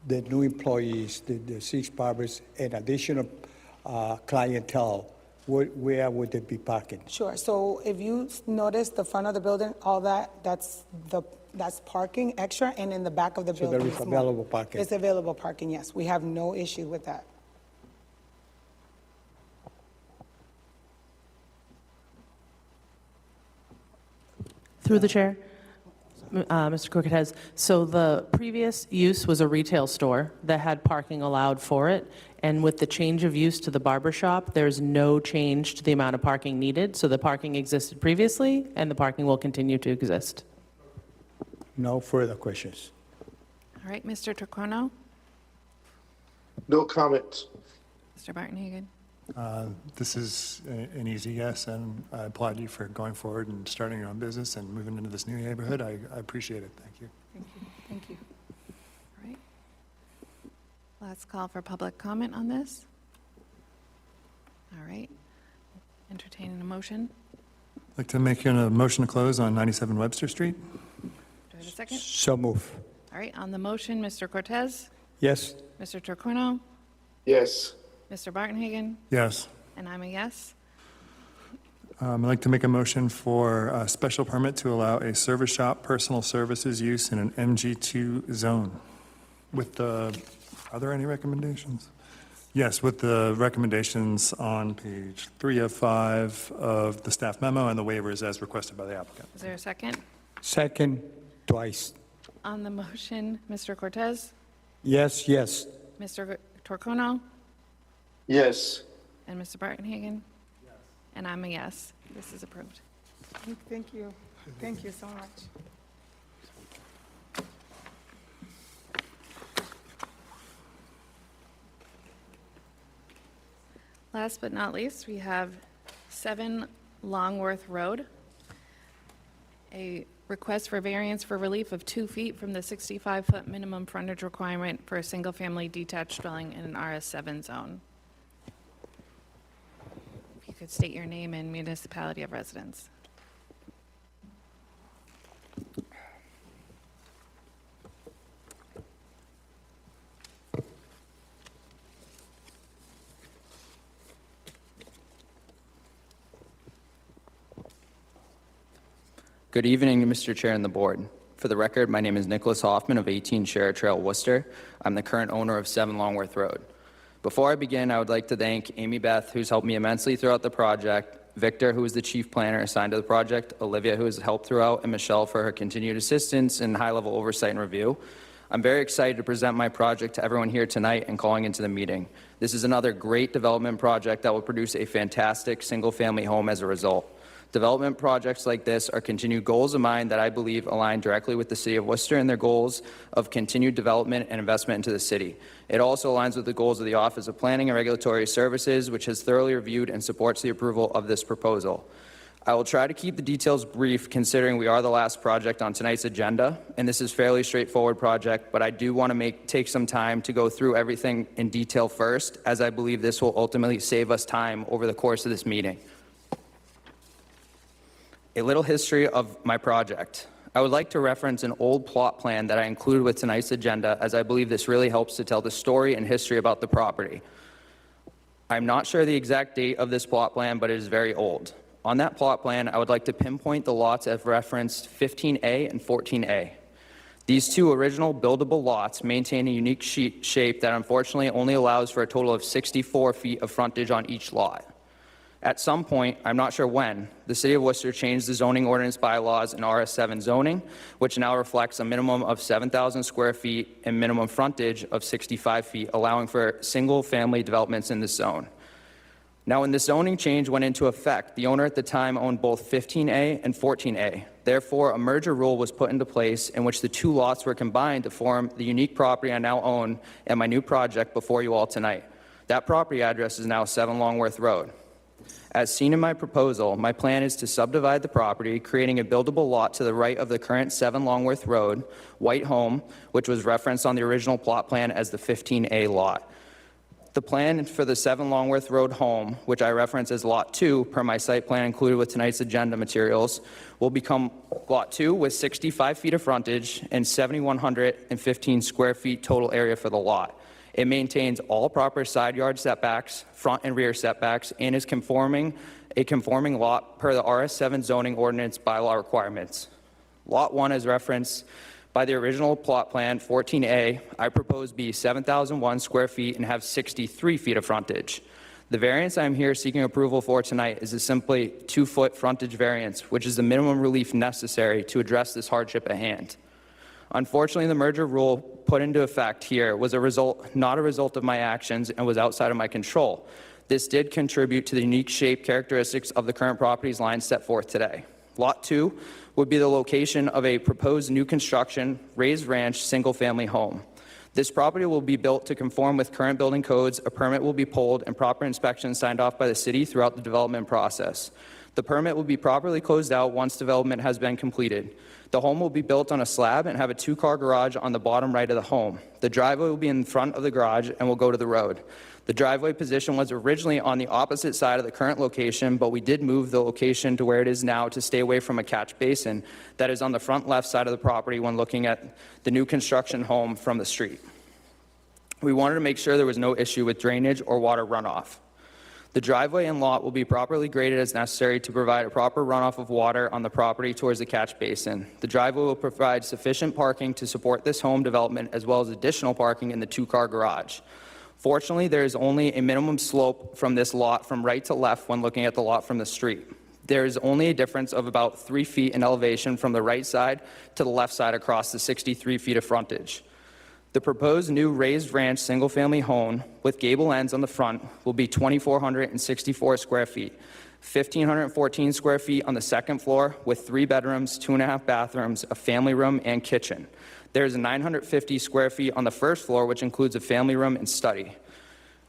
the new employees, the 6 barbers and additional clientele, where would they be parking? Sure, so if you notice the front of the building, all that's parking extra, and in the back of the So building. there is it's more. available parking? It's available parking, yes. We have no issue with that. Through the chair, Mr. Cortez, so the previous use was a retail store that had parking allowed for it, and with the change of use to the barber shop, there's no change to the amount of parking needed, so the parking existed previously, and the parking will continue to exist. No further questions. All right, Mr. Turcono, No comments. Mr. Bartonhagen. This is an easy yes, and I applaud you for going forward and starting your own business and moving into this new neighborhood. I appreciate it. Thank you. Thank you. Thank you. All right. Last call for public comment on this. All right. Entertaining a motion. I'd like to make a motion to close on 97 Webster Street. Do I have a second? So move. All right, on the motion, Mr. Cortez, Yes. Mr. Turcano, Yes. Mr. Bartonhagen, Yes. and I'm a yes. I'd like to make a motion for a special permit to allow a service shop personal services use in an MG2 zone. With the, are there any recommendations? Yes, with the recommendations on page 3 of 5 of the staff memo and the waivers as requested by the applicant. Is there a second? Second, twice. On the motion, Mr. Cortez, Yes, yes. Mr. Turcano, Yes. and Mr. Bartonhagen? And I'm a yes. This is approved. Thank you. Thank you so much. Last but not least, we have 7 Longworth Road. A request for variance for relief of 2 feet from the 65-foot minimum frontage requirement for a single-family detached dwelling in an RS7 zone. If you could state your name and municipality of residence. Good evening, Mr. Chair and the board. For the record, my name is Nicholas Hoffman of 18 Share Trail, Worcester. I'm the current owner of 7 Longworth Road. Before I begin, I would like to thank Amy Beth, who's helped me immensely throughout the project, Victor, who is the chief planner assigned to the project, Olivia, who has helped throughout, and Michelle for her continued assistance and high-level oversight and review. I'm very excited to present my project to everyone here tonight and calling into the meeting. This is another great development project that will produce a fantastic single-family home as a result. Development projects like this are continued goals of mine that I believe align directly with the City of Worcester and their goals of continued development and investment into the city. It also aligns with the goals of the Office of Planning and Regulatory Services, which has thoroughly reviewed and supports the approval of this proposal. I will try to keep the details brief, considering we are the last project on tonight's agenda, and this is a fairly straightforward project, but I do want to take some time to go through everything in detail first, as I believe this will ultimately save us time over the course of this meeting. A little history of my project. I would like to reference an old plot plan that I included with tonight's agenda, as I believe this really helps to tell the story and history about the property. I'm not sure the exact date of this plot plan, but it is very old. On that plot plan, I would like to pinpoint the lots as referenced 15A and 14A. These 2 original buildable lots maintain a unique shape that unfortunately only allows for a total of 64 feet of frontage on each lot. At some point, I'm not sure when, the City of Worcester changed the zoning ordinance bylaws in RS7 zoning, which now reflects a minimum of 7,000 square feet and minimum frontage of 65 feet, allowing for single-family developments in this zone. Now, when the zoning change went into effect, the owner at the time owned both 15A and 14A. Therefore, a merger rule was put into place in which the 2 lots were combined to form the unique property I now own and my new project before you all tonight. That property address is now 7 Longworth Road. As seen in my proposal, my plan is to subdivide the property, creating a buildable lot to the right of the current 7 Longworth Road, White Home, which was referenced on the original plot plan as the 15A lot. The plan for the 7 Longworth Road home, which I reference as Lot 2 per my site plan included with tonight's agenda materials, will become Lot 2 with 65 feet of frontage and 7,115 square feet total area for the lot. It maintains all proper side yard setbacks, front and rear setbacks, and is a conforming lot per the RS7 zoning ordinance bylaw requirements. Lot 1, as referenced by the original plot plan, 14A, I propose be 7,001 square feet and have 63 feet of frontage. The variance I am here seeking approval for tonight is a simply 2-foot frontage variance, which is the minimum relief necessary to address this hardship at hand. Unfortunately, the merger rule put into effect here was not a result of my actions and was outside of my control. This did contribute to the unique shape characteristics of the current property's line set forth today. Lot 2 would be the location of a proposed new construction, raised ranch, single-family home. This property will be built to conform with current building codes, a permit will be pulled, and proper inspections signed off by the city throughout the development process. The permit will be properly closed out once development has been completed. The home will be built on a slab and have a two-car garage on the bottom right of the home. The driveway will be in front of the garage and will go to the road. The driveway position was originally on the opposite side of the current location, but we did move the location to where it is now to stay away from a catch basin that is on the front left side of the property when looking at the new construction home from the street. We wanted to make sure there was no issue with drainage or water runoff. The driveway and lot will be properly graded as necessary to provide a proper runoff of water on the property towards the catch basin. The driveway will provide sufficient parking to support this home development as well as additional parking in the two-car garage. Fortunately, there is only a minimum slope from this lot from right to left when looking at the lot from the street. There is only a difference of about 3 feet in elevation from the right side to the left side across the 63 feet of frontage. The proposed new raised ranch single-family home with gable ends on the front will be 2,464 square feet, 1,514 square feet on the second floor with 3 bedrooms, 2.5 bathrooms, a family room, and kitchen. There is 950 square feet on the first floor, which includes a family room and study.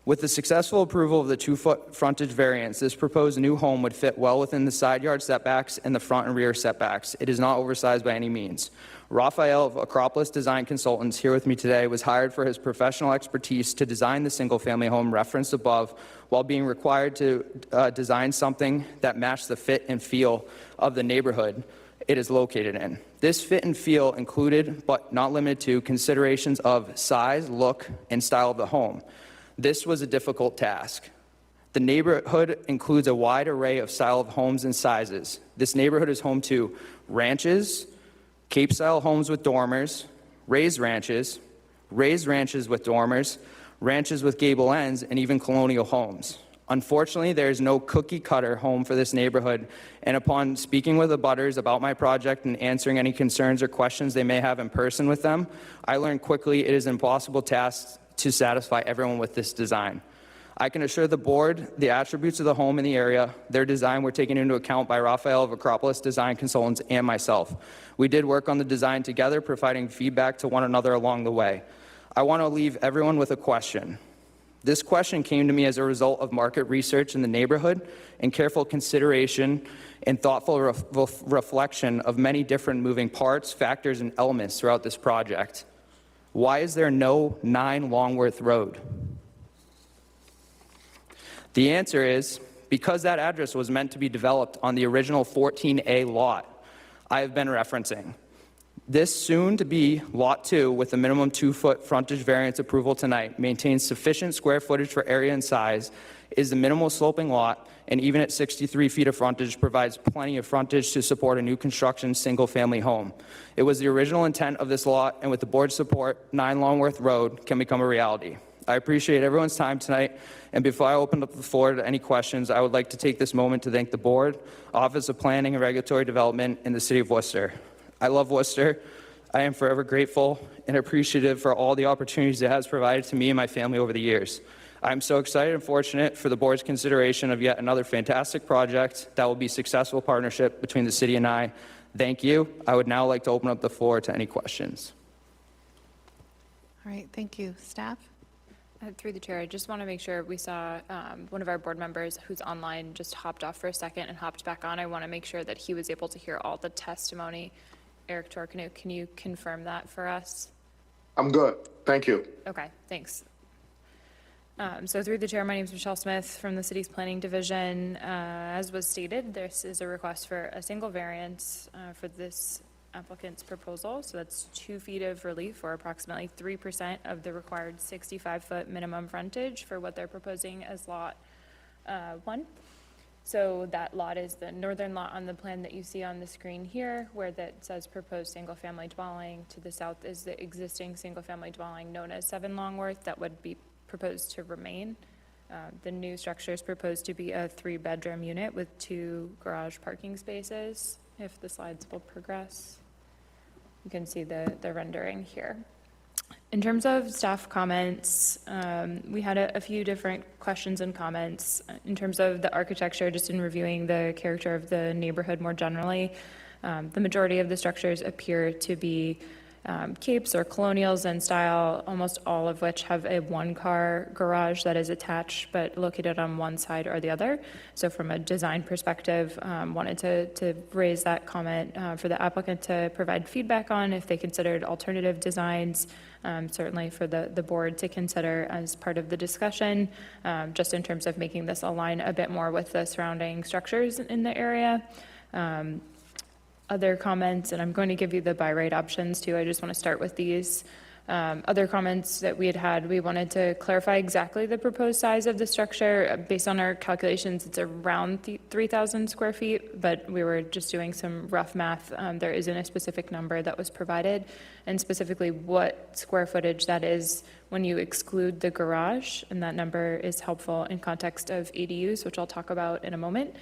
With the successful approval of the 2-foot frontage variance, this proposed new home would fit well within the side yard setbacks and the front and rear setbacks. It is not oversized by any means. Raphael of Acropolis Design Consultants, here with me today, was hired for his professional expertise to design the single-family home referenced above while being required to design something that matched the fit and feel of the neighborhood it is located in. This fit and feel included, but not limited to, considerations of size, look, and style of the home. This was a difficult task. The neighborhood includes a wide array of style of homes and sizes. This neighborhood is home to ranches, Cape-style homes with dormers, raised ranches with dormers, ranches with gable ends, and even colonial homes. Unfortunately, there is no cookie-cutter home for this neighborhood, and upon speaking with the abutters about my project and answering any concerns or questions they may have in person with them, I learned quickly it is an impossible task to satisfy everyone with this design. I can assure the board the attributes of the home in the area, their design were taken into account by Raphael of Acropolis Design Consultants and myself. We did work on the design together, providing feedback to one another along the way. I want to leave everyone with a question. This question came to me as a result of market research in the neighborhood and careful consideration and thoughtful reflection of many different moving parts, factors, and elements throughout this project. Why is there no 9 Longworth Road? The answer is because that address was meant to be developed on the original 14A lot I have been referencing. This soon-to-be Lot 2 with a minimum 2-foot frontage variance approval tonight maintains sufficient square footage for area and size, is the minimal sloping lot, and even at 63 feet of frontage provides plenty of frontage to support a new construction single-family home. It was the original intent of this lot, and with the board's support, 9 Longworth Road can become a reality. I appreciate everyone's time tonight, and before I open up the floor to any questions, I would like to take this moment to thank the board, Office of Planning and Regulatory Development, and the City of Worcester. I love Worcester. I am forever grateful and appreciative for all the opportunities it has provided to me and my family over the years. I'm so excited and fortunate for the board's consideration of yet another fantastic project that will be a successful partnership between the city and I. Thank you. I would now like to open up the floor to any questions. All right, thank you. Staff? Through the chair, I just want to make sure we saw one of our board members who's online just hopped off for a second and hopped back on. I want to make sure that he was able to hear all the testimony. Eric Torkanu, can you confirm that for us? I'm good. Thank you. Okay, thanks. So through the chair, my name is Michelle Smith from the city's planning division. As was stated, this is a request for a single variance for this applicant's proposal. So that's 2 feet of relief, or approximately 3% of the required 65-foot minimum frontage for what they're proposing as lot 1. So that lot is the northern lot on the plan that you see on the screen here, where that says proposed single-family dwelling. To the south is the existing single-family dwelling known as 7 Longworth that would be proposed to remain. The new structure is proposed to be a 3-bedroom unit with 2 garage parking spaces. If the slides will progress, you can see the rendering here. In terms of staff comments, we had a few different questions and comments. In terms of the architecture, just in reviewing the character of the neighborhood more generally, the majority of the structures appear to be capes or colonials in style, almost all of which have a one-car garage that is attached but located on one side or the other. So from a design perspective, wanted to raise that comment for the applicant to provide feedback on if they considered alternative designs, certainly for the board to consider as part of the discussion, just in terms of making this align a bit more with the surrounding structures in the area. Other comments, and I'm going to give you the by right options too. I just want to start with these. Other comments that we had, we wanted to clarify exactly the proposed size of the structure. Based on our calculations, it's around 3,000 square feet, but we were just doing some rough math. There isn't a specific number that was provided, and specifically what square footage that is when you exclude the garage, and that number is helpful in context of ADUs, which I'll talk about in a moment.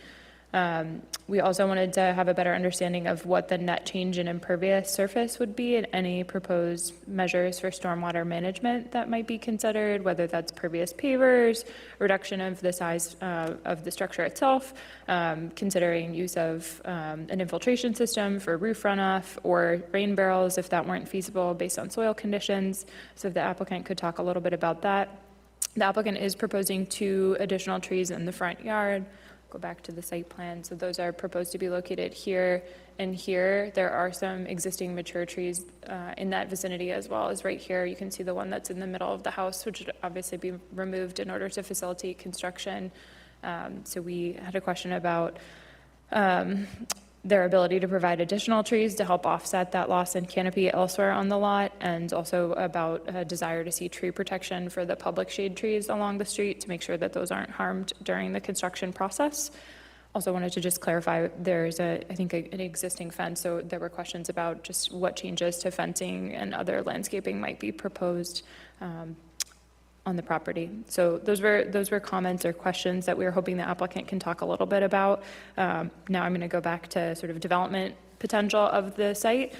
We also wanted to have a better understanding of what the net change in impervious surface would be and any proposed measures for stormwater management that might be considered, whether that's pervious pavers, reduction of the size of the structure itself, considering use of an infiltration system for roof runoff, or rain barrels if that weren't feasible based on soil conditions. So if the applicant could talk a little bit about that. The applicant is proposing 2 additional trees in the front yard. Go back to the site plan. So those are proposed to be located here and here. There are some existing mature trees in that vicinity as well as right here. You can see the one that's in the middle of the house, which would obviously be removed in order to facilitate construction. So we had a question about their ability to provide additional trees to help offset that loss in canopy elsewhere on the lot, and also about a desire to see tree protection for the public shade trees along the street to make sure that those aren't harmed during the construction process. Also wanted to just clarify, there's I think an existing fence, so there were questions about just what changes to fencing and other landscaping might be proposed on the property. So those were comments or questions that we were hoping the applicant can talk a little bit about. Now I'm going to go back to sort of development potential of the site.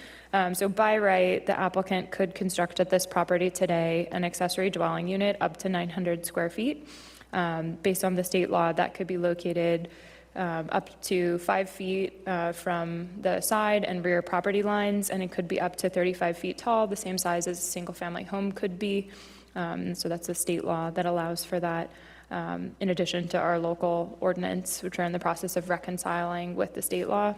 So by right, the applicant could construct at this property today an accessory dwelling unit up to 900 square feet. Based on the state law, that could be located up to 5 feet from the side and rear property lines, and it could be up to 35 feet tall, the same size as a single-family home could be. So that's a state law that allows for that, in addition to our local ordinance, which are in the process of reconciling with the state law.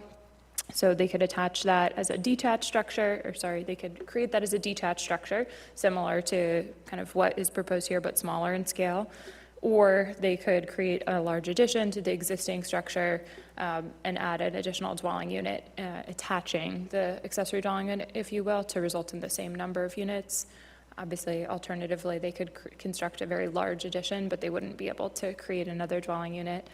So they could attach that as a detached structure, or sorry, they could create that as a detached structure, similar to kind of what is proposed here, but smaller in scale. Or they could create a large addition to the existing structure and add an additional dwelling unit, attaching the accessory dwelling unit, if you will, to result in the same number of units. Obviously, alternatively, they could construct a very large addition, but they wouldn't be able to create another dwelling unit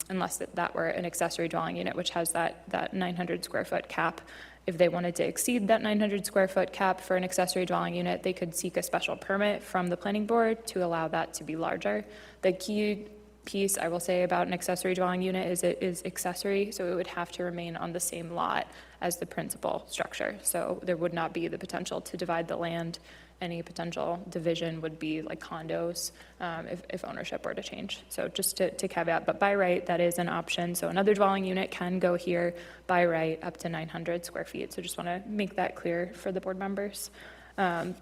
unless that were an accessory dwelling unit, which has that 900 square foot cap. If they wanted to exceed that 900 square foot cap for an accessory dwelling unit, they could seek a special permit from the planning board to allow that to be larger. The key piece I will say about an accessory dwelling unit is it is accessory, so it would have to remain on the same lot as the principal structure. So there would not be the potential to divide the land. Any potential division would be like condos if ownership were to change. So just to caveat, but by right, that is an option. So another dwelling unit can go here by right up to 900 square feet. So just want to make that clear for the board members. And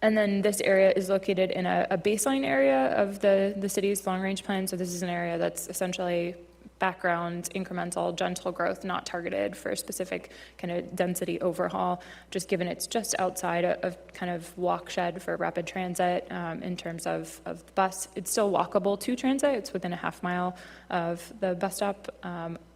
then this area is located in a baseline area of the city's long-range plan. So this is an area that's essentially background, incremental, gentle growth, not targeted for a specific kind of density overhaul, just given it's just outside of kind of walk shed for rapid transit in terms of the bus. It's still walkable to transit. It's within a half mile of the bus stop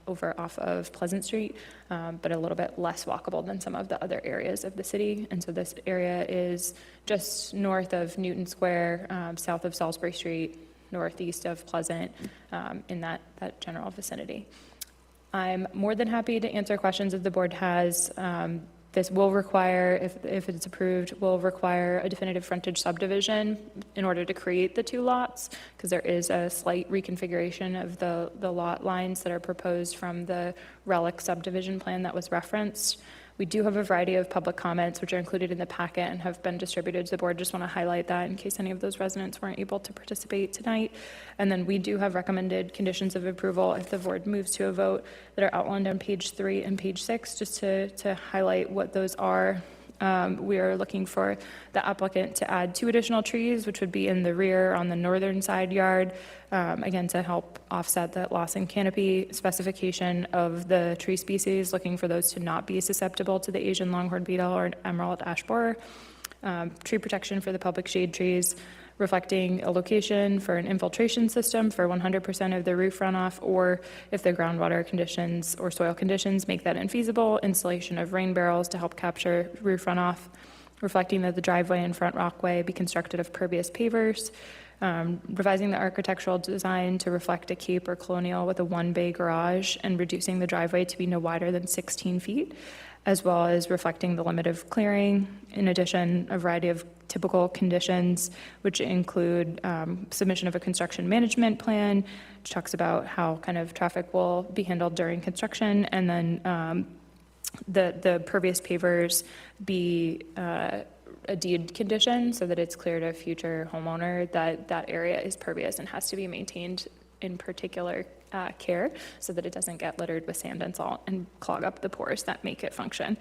over off of Pleasant Street, but a little bit less walkable than some of the other areas of the city. And so this area is just north of Newton Square, south of Salisbury Street, northeast of Pleasant, in that general vicinity. I'm more than happy to answer questions if the board has. This will require, if it's approved, will require a definitive frontage subdivision in order to create the 2 lots, because there is a slight reconfiguration of the lot lines that are proposed from the relic subdivision plan that was referenced. We do have a variety of public comments which are included in the packet and have been distributed to the board. Just want to highlight that in case any of those residents weren't able to participate tonight. And then we do have recommended conditions of approval if the board moves to a vote that are outlined on page 3 and page 6, just to highlight what those are. We are looking for the applicant to add 2 additional trees, which would be in the rear on the northern side yard, again, to help offset that loss in canopy. Specification of the tree species, looking for those to not be susceptible to the Asian longhorn beetle or emerald ash borer. Tree protection for the public shade trees, reflecting a location for an infiltration system for 100% of the roof runoff, or if the groundwater conditions or soil conditions make that infeasible, installation of rain barrels to help capture roof runoff, reflecting that the driveway and front walkway be constructed of pervious pavers, revising the architectural design to reflect a cape or colonial with a 1-bay garage, and reducing the driveway to be no wider than 16 feet, as well as reflecting the limit of clearing. In addition, a variety of typical conditions, which include submission of a construction management plan, which talks about how kind of traffic will be handled during construction, and then the pervious pavers be a deed condition so that it's clear to a future homeowner that that area is pervious and has to be maintained in particular care so that it doesn't get littered with sand and salt and clog up the pores that make it function.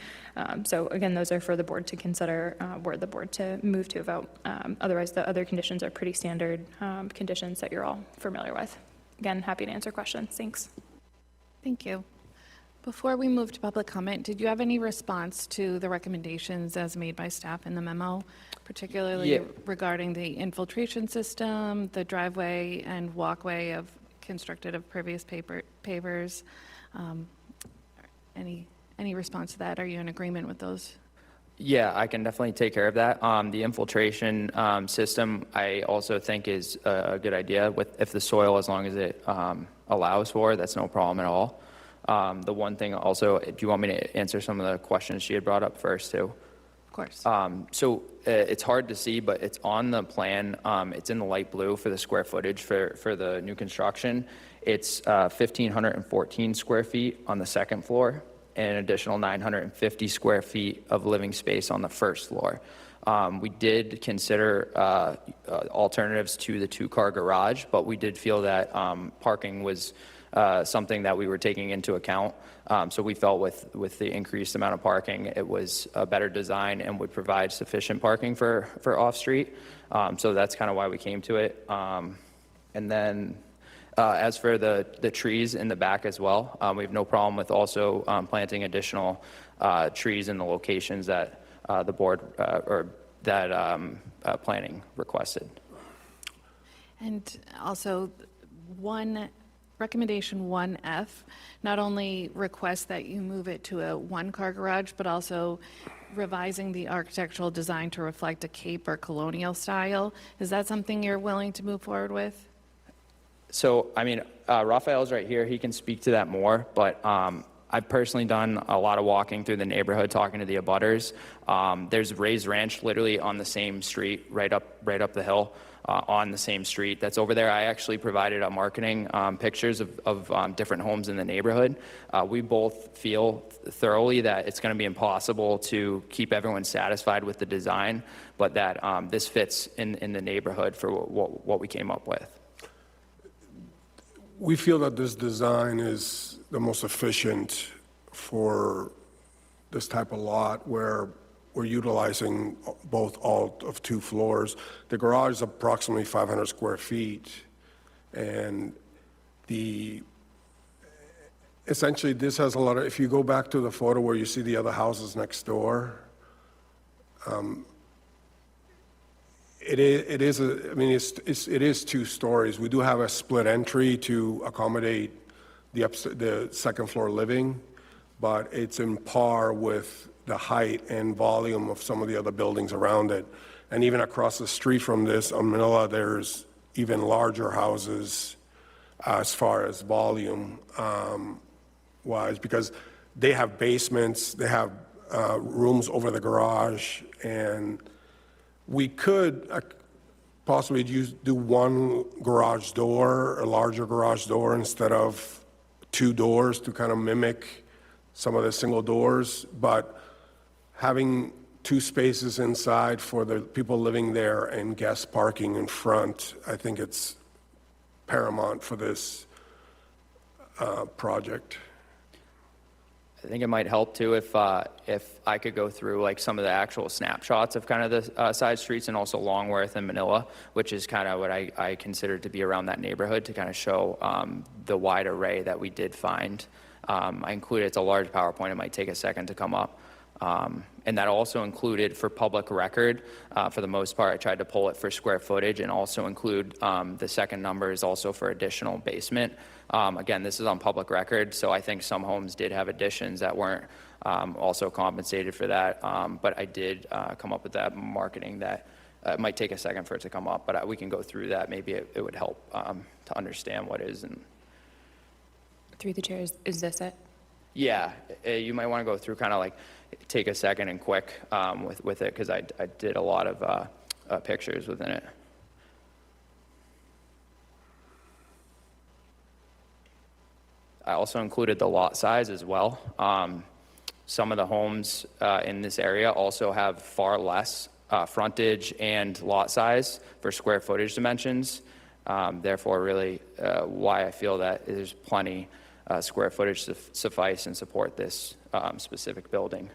So again, those are for the board to consider, were the board to move to a vote. Otherwise, the other conditions are pretty standard conditions that you're all familiar with. Again, happy to answer questions. Thanks. Thank you. Before we move to public comment, did you have any response to the recommendations as made by staff in the memo, particularly Yeah. regarding the infiltration system, the driveway and walkway constructed of pervious pavers? Any response to that? Are you in agreement with those? Yeah, I can definitely take care of that. The infiltration system, I also think is a good idea if the soil, as long as it allows for it, that's no problem at all. The one thing also, do you want me to answer some of the questions she had brought up first too? Of course. So it's hard to see, but it's on the plan. It's in the light blue for the square footage for the new construction. It's 1,514 square feet on the second floor and an additional 950 square feet of living space on the first floor. We did consider alternatives to the 2-car garage, but we did feel that parking was something that we were taking into account. So we felt with the increased amount of parking, it was a better design and would provide sufficient parking for off-street. So that's kind of why we came to it. And then as for the trees in the back as well, we have no problem with also planting additional trees in the locations that the board or that planning requested. And also, recommendation 1F not only requests that you move it to a 1-car garage, but also revising the architectural design to reflect a cape or colonial style. Is that something you're willing to move forward with? So, I mean, Raphael's right here. He can speak to that more, but I've personally done a lot of walking through the neighborhood, talking to the abutters. There's Ray's Ranch literally on the same street, right up the hill. On the same street that's over there. I actually provided marketing pictures of different homes in the neighborhood. We both feel thoroughly that it's going to be impossible to keep everyone satisfied with the design, but that this fits in the neighborhood for what we came up with. We feel that this design is the most efficient for this type of lot where we're utilizing all of 2 floors. The garage is approximately 500 square feet, and essentially this has a lot of, if you go back to the photo where you see the other houses next door, it is 2 stories. We do have a split entry to accommodate the second floor living, but it's in par with the height and volume of some of the other buildings around it. And even across the street from this, on Manila, there's even larger houses as far as volume wise, because they have basements, they have rooms over the garage, and we could possibly do 1 garage door, a larger garage door, instead of 2 doors to kind of mimic some of the single doors, but having 2 spaces inside for the people living there and guest parking in front, I think it's paramount for this project. I think it might help too if I could go through like some of the actual snapshots of kind of the side streets and also Longworth and Manila, which is kind of what I consider to be around that neighborhood to kind of show the wide array that we did find. I included, it's a large PowerPoint, it might take a second to come up. And that also included for public record, for the most part, I tried to pull it for square footage and also include the second number is also for additional basement. Again, this is on public record, so I think some homes did have additions that weren't also compensated for that. But I did come up with that marketing that it might take a second for it to come up, but we can go through that. Maybe it would help to understand what is. And Through the chair, is this it? yeah, you might want to go through kind of like take a second and quick with it because I did a lot of pictures within it. I also included the lot size as well. Some of the homes in this area also have far less frontage and lot size for square footage dimensions. Therefore, really why I feel that there's plenty square footage to suffice and support this specific building.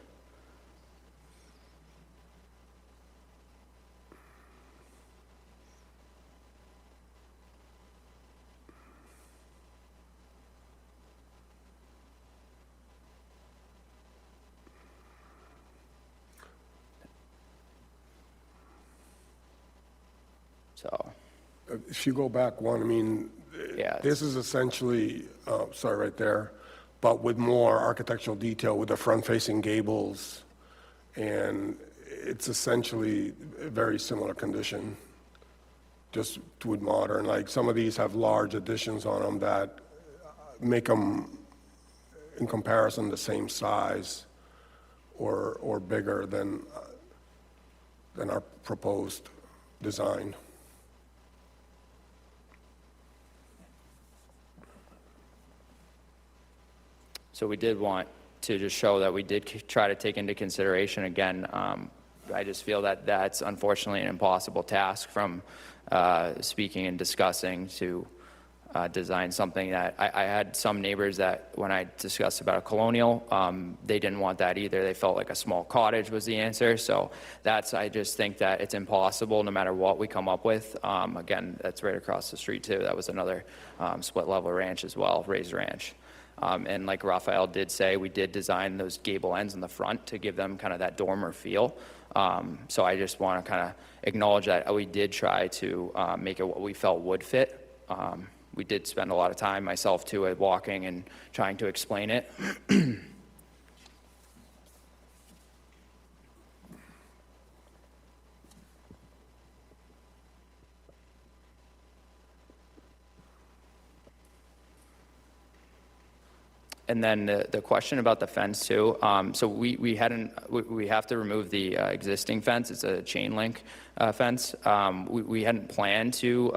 So, If you go back one, I mean, Yeah, this is essentially, sorry, right there, but with more architectural detail with the front-facing gables, and it's essentially a very similar condition, just with modern. Like, some of these have large additions on them that make them, in comparison, the same size or bigger than our proposed design. so we did want to just show that we did try to take into consideration, again, I just feel that that's unfortunately an impossible task from speaking and discussing to design something that I had some neighbors that when I discussed about a colonial, they didn't want that either. They felt like a small cottage was the answer. So I just think that it's impossible no matter what we come up with. Again, that's right across the street too. That was another split level ranch as well, raised ranch. And like Raphael did say, we did design those gable ends in the front to give them kind of that dormer feel. So I just want to kind of acknowledge that we did try to make it what we felt would fit. We did spend a lot of time, myself too, at walking and trying to explain it. And then the question about the fence too. So we have to remove the existing fence. It's a chain link fence. We hadn't planned to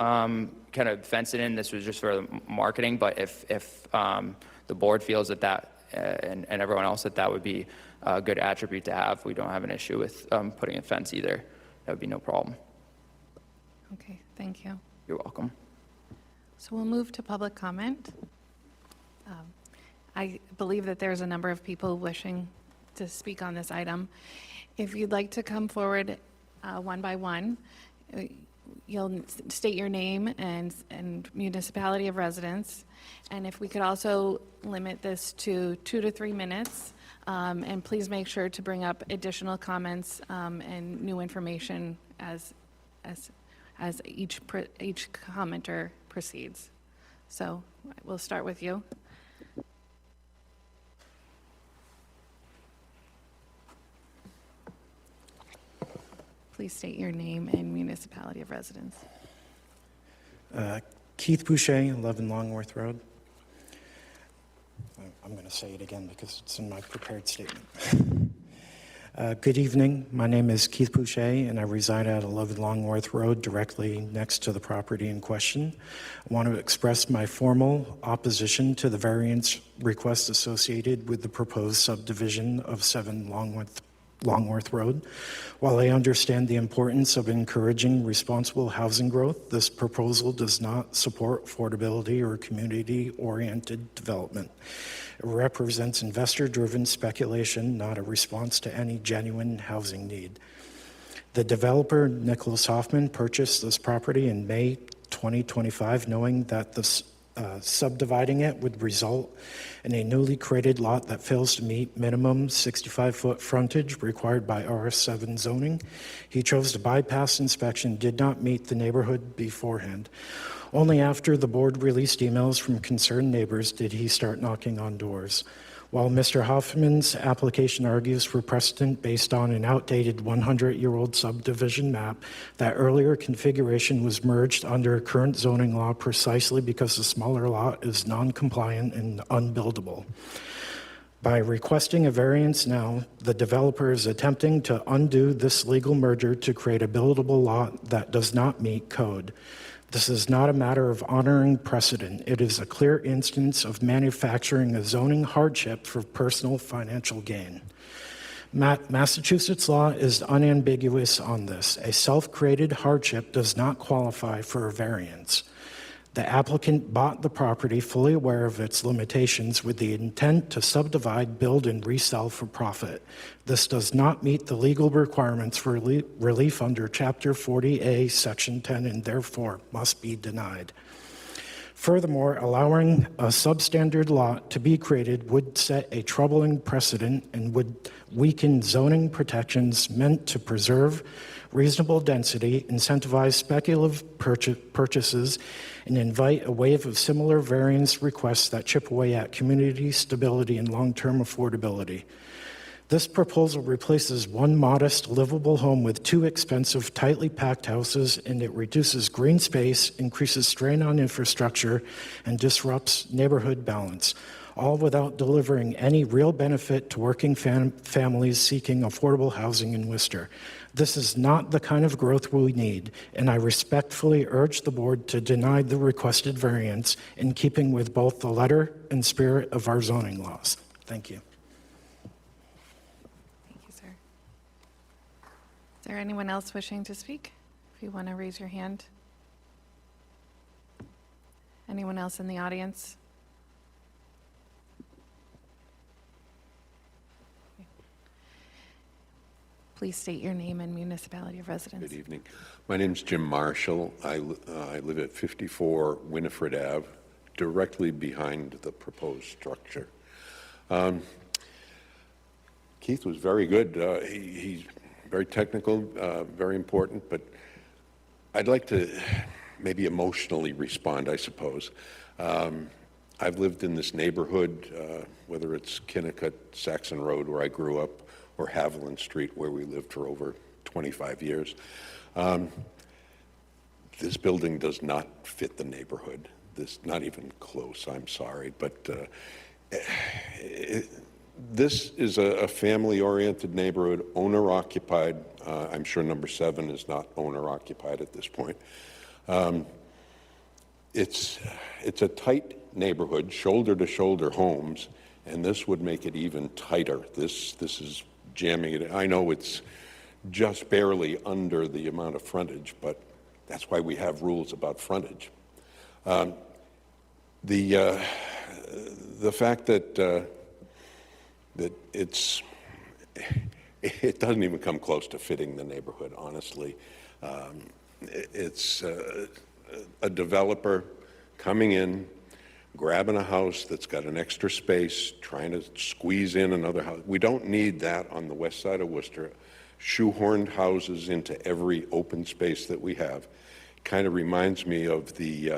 kind of fence it in. This was just for the marketing. But if the board feels that and everyone else that would be a good attribute to have, we don't have an issue with putting a fence either. That would be no problem. Okay, thank you. You're welcome. So we'll move to public comment. I believe that there's a number of people wishing to speak on this item. If you'd like to come forward one by one, you'll state your name and municipality of residence. And if we could also limit this to 2 to 3 minutes, and please make sure to bring up additional comments and new information as each commenter proceeds. So we'll start with you. Please state your name and municipality of residence. Keith Boucher, 11 Longworth Road. I'm going to say it again because it's in my prepared statement. Good evening. My name is Keith Boucher, and I reside at 11 Longworth Road, directly next to the property in question. I want to express my formal opposition to the variance request associated with the proposed subdivision of 7 Longworth Road. While I understand the importance of encouraging responsible housing growth, this proposal does not support affordability or community-oriented development. It represents investor-driven speculation, not a response to any genuine housing need. The developer, Nicholas Hoffman, purchased this property in May 2025, knowing that subdividing it would result in a newly created lot that fails to meet minimum 65-foot frontage required by RS7 zoning. He chose to bypass inspection, did not meet the neighborhood beforehand. Only after the board released emails from concerned neighbors did he start knocking on doors. While Mr. Hoffman's application argues for precedent based on an outdated 100-year-old subdivision map, that earlier configuration was merged under current zoning law precisely because the smaller lot is non-compliant and unbuildable. By requesting a variance now, the developer is attempting to undo this legal merger to create a buildable lot that does not meet code. This is not a matter of honoring precedent. It is a clear instance of manufacturing a zoning hardship for personal financial gain. Massachusetts law is unambiguous on this. A self-created hardship does not qualify for a variance. The applicant bought the property fully aware of its limitations with the intent to subdivide, build, and resell for profit. This does not meet the legal requirements for relief under Chapter 40A, Section 10, and therefore must be denied. Furthermore, allowing a substandard lot to be created would set a troubling precedent and would weaken zoning protections meant to preserve reasonable density, incentivize speculative purchases, and invite a wave of similar variance requests that chip away at community stability and long-term affordability. This proposal replaces one modest, livable home with two expensive, tightly packed houses, and it reduces green space, increases strain on infrastructure, and disrupts neighborhood balance, all without delivering any real benefit to working families seeking affordable housing in Worcester. This is not the kind of growth we need, and I respectfully urge the board to deny the requested variance in keeping with both the letter and spirit of our zoning laws. Thank you. Thank you, sir. Is there anyone else wishing to speak? If you want to raise your hand. Anyone else in the audience? Please state your name and municipality of residence. Good evening. My name's Jim Marshall. I live at 54 Winifred Ave, directly behind the proposed structure. Keith was very good. He's very technical, very important, but I'd like to maybe emotionally respond, I suppose. I've lived in this neighborhood, whether it's Kinnicott, Saxon Road, where I grew up, or Haviland Street, where we lived for over 25 years. This building does not fit the neighborhood. Not even close, I'm sorry, but this is a family-oriented neighborhood, owner-occupied. I'm sure number 7 is not owner-occupied at this point. It's a tight neighborhood, shoulder-to-shoulder homes, and this would make it even tighter. This is jamming it. I know it's just barely under the amount of frontage, but that's why we have rules about frontage. The fact that it doesn't even come close to fitting the neighborhood, honestly. It's a developer coming in, grabbing a house that's got an extra space, trying to squeeze in another house. We don't need that on the west side of Worcester. Shoehorned houses into every open space that we have. Kind of reminds me of the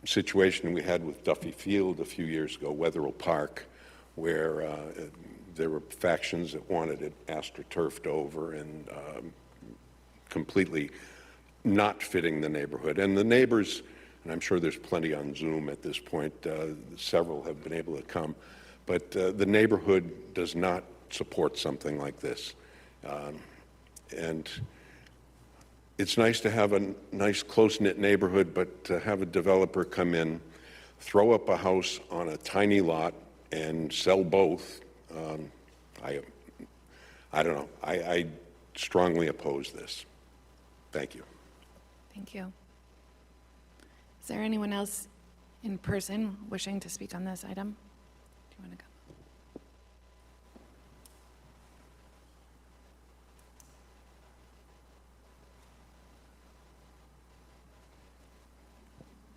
situation we had with Duffy Field a few years ago, Wetherill Park, where there were factions that wanted it astroturfed over and completely not fitting the neighborhood. And the neighbors, and I'm sure there's plenty on Zoom at this point, several have been able to come, but the neighborhood does not support something like this. And it's nice to have a nice close-knit neighborhood, but to have a developer come in, throw up a house on a tiny lot and sell both, I don't know. I strongly oppose this. Thank you. Thank you. Is there anyone else in person wishing to speak on this item? Do you want to go?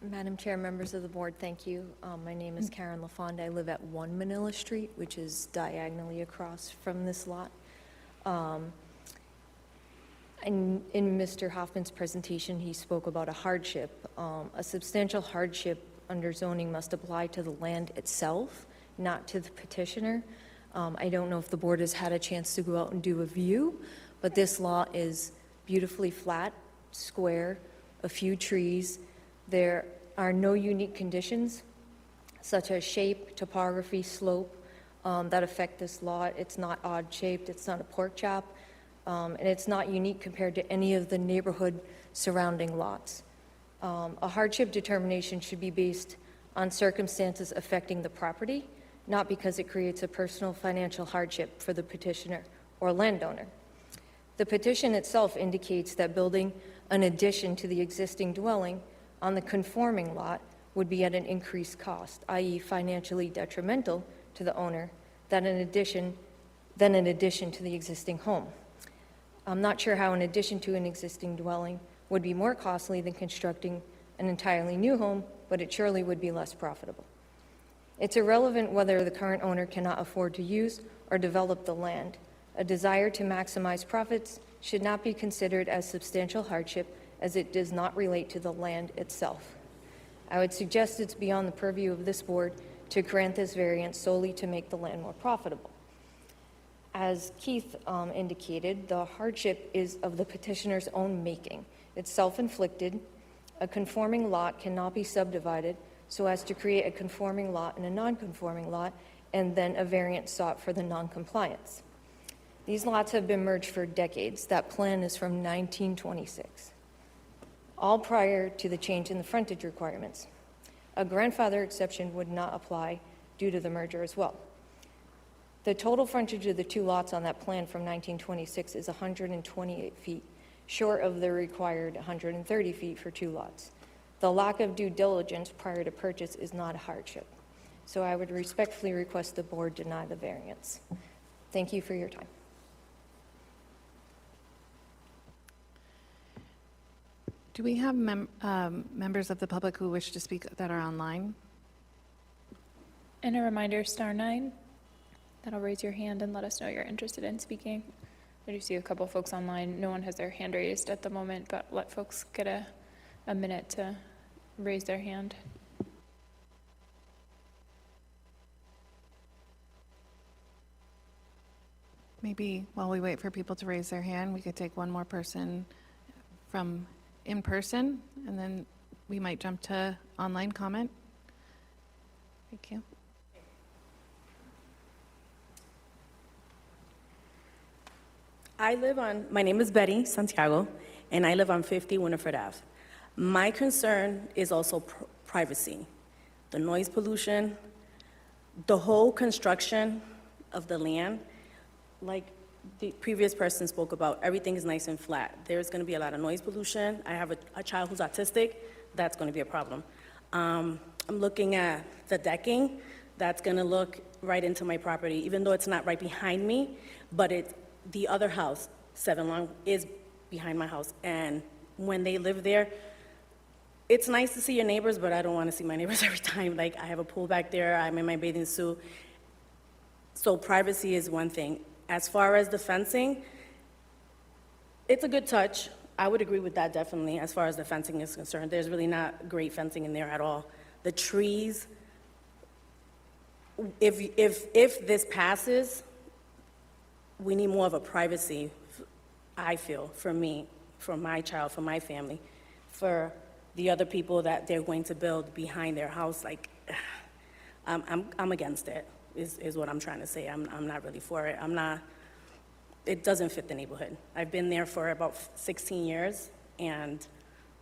Madam Chair, members of the board, thank you. My name is Karen LaFonda. I live at 1 Manila Street, which is diagonally across from this lot. In Mr. Hoffman's presentation, he spoke about a hardship. A substantial hardship under zoning must apply to the land itself, not to the petitioner. I don't know if the board has had a chance to go out and do a view, but this lot is beautifully flat, square, a few trees. There are no unique conditions, such as shape, topography, slope, that affect this lot. It's not odd-shaped, it's not a pork chop, and it's not unique compared to any of the neighborhood surrounding lots. A hardship determination should be based on circumstances affecting the property, not because it creates a personal financial hardship for the petitioner or landowner. The petition itself indicates that building an addition to the existing dwelling on the conforming lot would be at an increased cost, i.e. financially detrimental to the owner than an addition to the existing home. I'm not sure how an addition to an existing dwelling would be more costly than constructing an entirely new home, but it surely would be less profitable. It's irrelevant whether the current owner cannot afford to use or develop the land. A desire to maximize profits should not be considered as substantial hardship, as it does not relate to the land itself. I would suggest it's beyond the purview of this board to grant this variance solely to make the land more profitable. As Keith indicated, the hardship is of the petitioner's own making. It's self-inflicted. A conforming lot cannot be subdivided so as to create a conforming lot and a non-conforming lot, and then a variance sought for the non-compliance. These lots have been merged for decades. That plan is from 1926. All prior to the change in the frontage requirements. A grandfather exception would not apply due to the merger as well. The total frontage of the two lots on that plan from 1926 is 128 feet, short of the required 130 feet for two lots. The lack of due diligence prior to purchase is not a hardship. So I would respectfully request the board deny the variance. Thank you for your time. Do we have members of the public who wish to speak that are online? And a reminder, *9, that'll raise your hand and let us know you're interested in speaking. I do see a couple folks online. No one has their hand raised at the moment, but let folks get a minute to raise their hand. Maybe while we wait for people to raise their hand, we could take one more person from in person, and then we might jump to online comment. Thank you. My name is Betty Santiago, and I live on 50 Winifred Ave. My concern is also privacy. The noise pollution, the whole construction of the land, like the previous person spoke about, everything is nice and flat. There's going to be a lot of noise pollution. I have a child who's autistic. That's going to be a problem. I'm looking at the decking. That's going to look right into my property, even though it's not right behind me, but the other house, 7 Long, is behind my house. And when they live there, it's nice to see your neighbors, but I don't want to see my neighbors every time. Like, I have a pool back there. I'm in my bathing suit. So privacy is one thing. As far as the fencing, it's a good touch. I would agree with that, definitely, as far as the fencing is concerned. There's really not great fencing in there at all. The trees, if this passes, we need more of a privacy, I feel, for me, for my child, for my family, for the other people that they're going to build behind their house. Like, I'm against it. Is what I'm trying to say. I'm not really for it. It doesn't fit the neighborhood. I've been there for about 16 years, and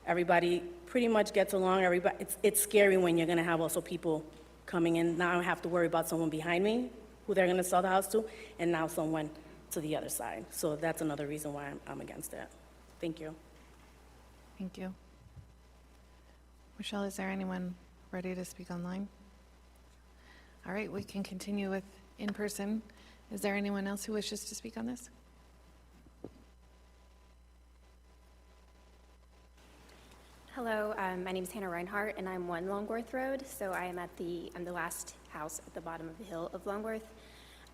everybody pretty much gets along. It's scary when you're gonna have also people coming in. Now I have to worry about someone behind me, who they're gonna sell the house to, and now someone to the other side. So that's another reason why I'm against it. Thank you. Thank you. Michelle, is there anyone ready to speak online? All right, we can continue with in-person. Is there anyone else who wishes to speak on this? Hello, my name is Hannah Reinhardt, and I'm 1 Longworth Road, so I'm the last house at the bottom of the hill of Longworth.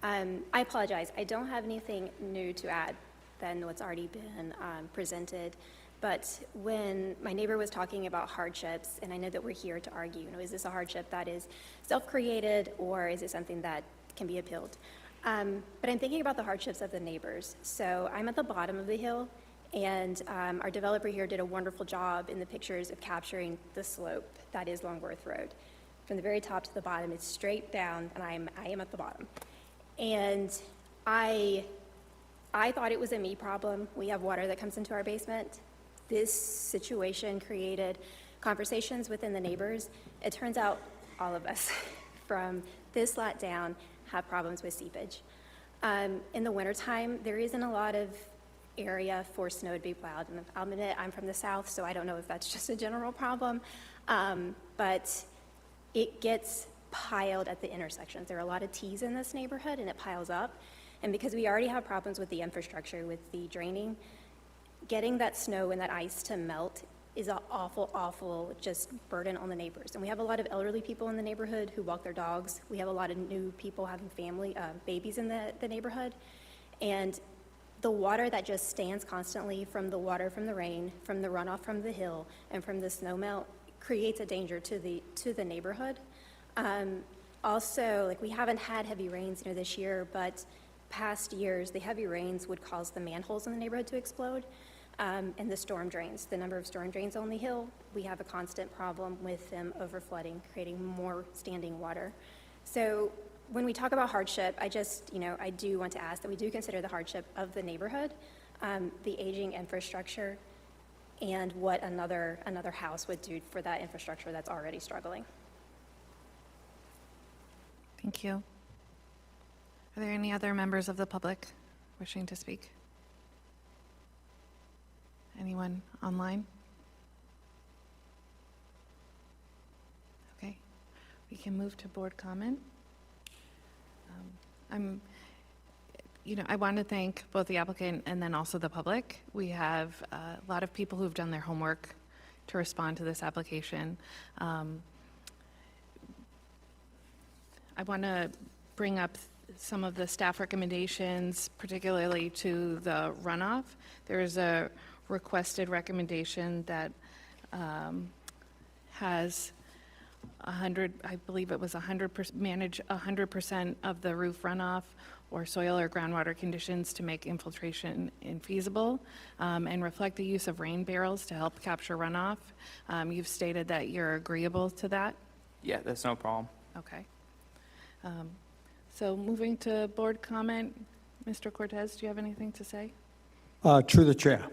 I apologize, I don't have anything new to add than what's already been presented, but when my neighbor was talking about hardships, and I know that we're here to argue, is this a hardship that is self-created, or is it something that can be appealed? But I'm thinking about the hardships of the neighbors. So I'm at the bottom of the hill, and our developer here did a wonderful job in the pictures of capturing the slope that is Longworth Road. From the very top to the bottom, it's straight down, and I am at the bottom. And I thought it was a me problem. We have water that comes into our basement. This situation created conversations within the neighbors. It turns out all of us, from this lot down, have problems with seepage. In the wintertime, there isn't a lot of area for snow to be plowed. And I'll admit, I'm from the south, so I don't know if that's just a general problem, but it gets piled at the intersections. There are a lot of T's in this neighborhood, and it piles up. And because we already have problems with the infrastructure, with the draining, getting that snow and that ice to melt is an awful, awful just burden on the neighbors. And we have a lot of elderly people in the neighborhood who walk their dogs. We have a lot of new people having babies in the neighborhood. And the water that just stands constantly from the water from the rain, from the runoff from the hill, and from the snow melt creates a danger to the neighborhood. Also, like, we haven't had heavy rains this year, but past years, the heavy rains would cause the manholes in the neighborhood to explode, and the storm drains. The number of storm drains on the hill, we have a constant problem with them overflooding, creating more standing water. So when we talk about hardship, I do want to ask that we do consider the hardship of the neighborhood, the aging infrastructure, and what another house would do for that infrastructure that's already struggling. Thank you. Are there any other members of the public wishing to speak? Anyone online? Okay, we can move to board comment. I want to thank both the applicant and then also the public. We have a lot of people who've done their homework to respond to this application. I want to bring up some of the staff recommendations, particularly to the runoff. There is a requested recommendation that has 100, I believe it was 100%, manage 100% of the roof runoff or soil or groundwater conditions to make infiltration infeasible, and reflect the use of rain barrels to help capture runoff. You've stated that you're agreeable to that? Yeah, that's no problem. Okay. So moving to board comment, Mr. Cortez, do you have anything to say? Through the chair.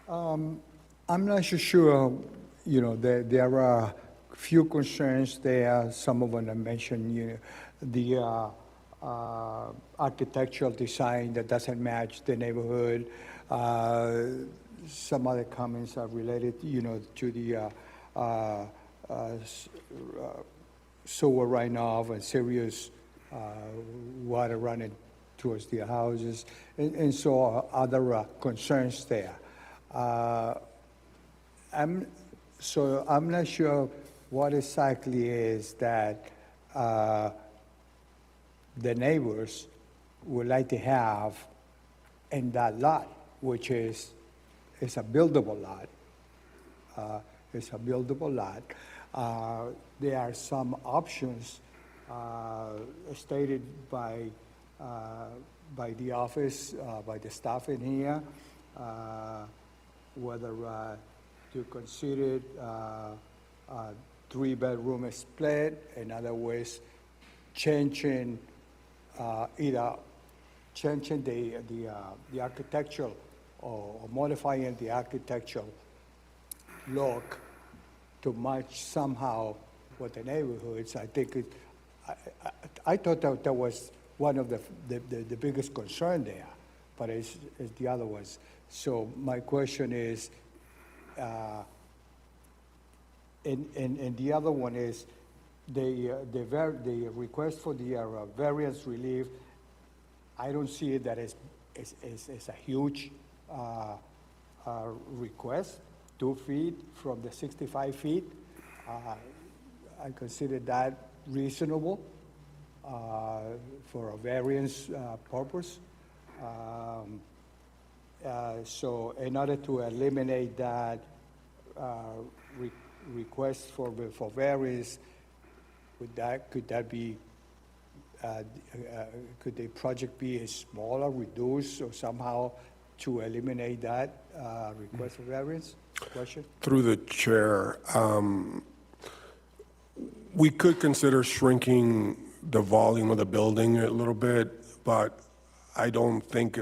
I'm not so sure, there are few concerns there. Some of them I mentioned, the architectural design that doesn't match the neighborhood. Some other comments are related, to the sewer runoff and serious water running towards the houses, and so other concerns there. I'm not sure what exactly is that the neighbors would like to have in that lot, which is a buildable lot. It's a buildable lot. There are some options stated by the office, by the staff in here, whether to consider a 3-bedroom split. In other words, changing either changing the architectural or modifying the architectural look to match somehow with the neighborhoods. I think I thought that was one of the biggest concern there, but it's the other ones. So my question is And the other one is the request for the variance relief. I don't see it that is a huge request, 2 feet from the 65 feet. I consider that reasonable for a variance purpose. So in order to eliminate that request for variance, could the project be smaller, reduced, or somehow to eliminate that request for variance? Question? Through the chair, we could consider shrinking the volume of the building a little bit, but I don't think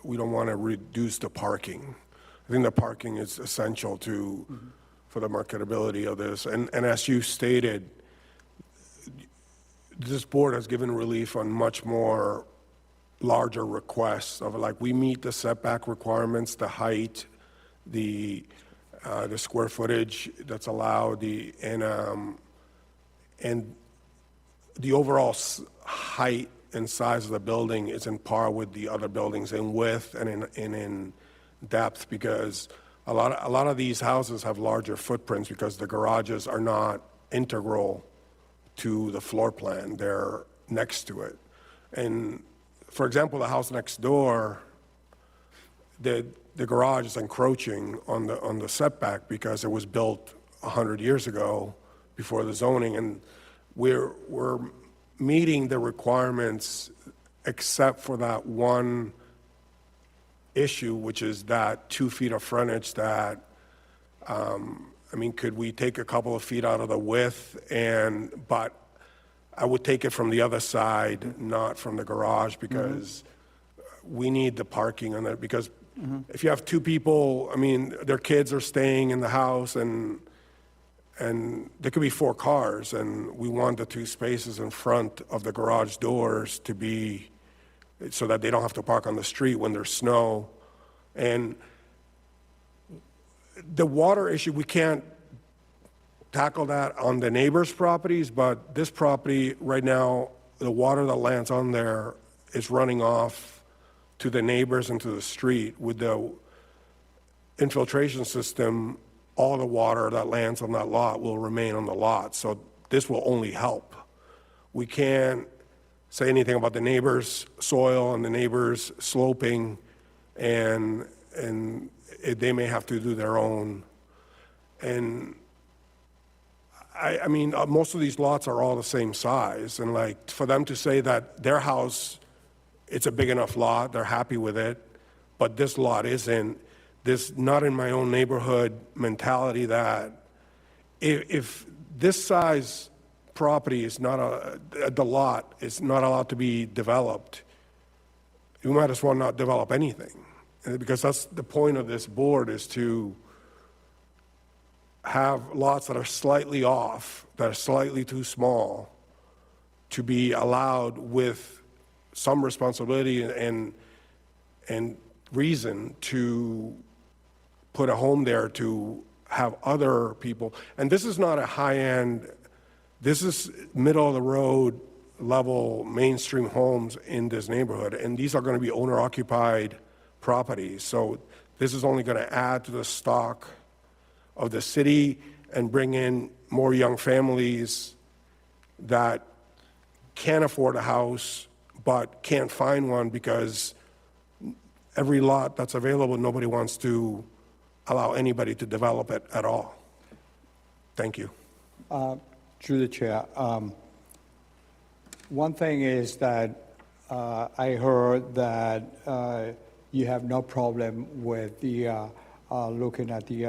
we don't want to reduce the parking. I think the parking is essential for the marketability of this. And as you stated, this board has given relief on much more larger requests of like, we meet the setback requirements, the height, the square footage that's allowed, and the overall height and size of the building is in par with the other buildings in width and in depth, because a lot of these houses have larger footprints because the garages are not integral to the floor plan. They're next to it. And for example, the house next door, the garage is encroaching on the setback because it was built 100 years ago before the zoning, and we're meeting the requirements except for that one issue, which is that 2 feet of frontage that, could we take a couple of feet out of the width, but I would take it from the other side, not from the garage, because we need the parking on it, because if you have 2 people, their kids are staying in the house, and there could be 4 cars, and we want the 2 spaces in front of the garage doors to be so that they don't have to park on the street when there's snow. And the water issue, we can't tackle that on the neighbors' properties, but this property right now, the water that lands on there is running off to the neighbors and to the street. With the infiltration system, all the water that lands on that lot will remain on the lot. So this will only help. We can't say anything about the neighbor's soil and the neighbor's sloping, and they may have to do their own. And most of these lots are all the same size, and like for them to say that their house, it's a big enough lot, they're happy with it, but this lot isn't. This not in my own neighborhood mentality that if this size property is not the lot is not allowed to be developed, you might as well not develop anything, because that's the point of this board, is to have lots that are slightly off, that are slightly too small, to be allowed with some responsibility and reason to put a home there to have other people. And this is not a high-end, this is middle-of-the-road level mainstream homes in this neighborhood, and these are going to be owner-occupied properties. So this is only going to add to the stock of the city and bring in more young families that can't afford a house but can't find one because every lot that's available, nobody wants to allow anybody to develop it at all. Thank you. Through the chair, one thing is that I heard that you have no problem with the looking at the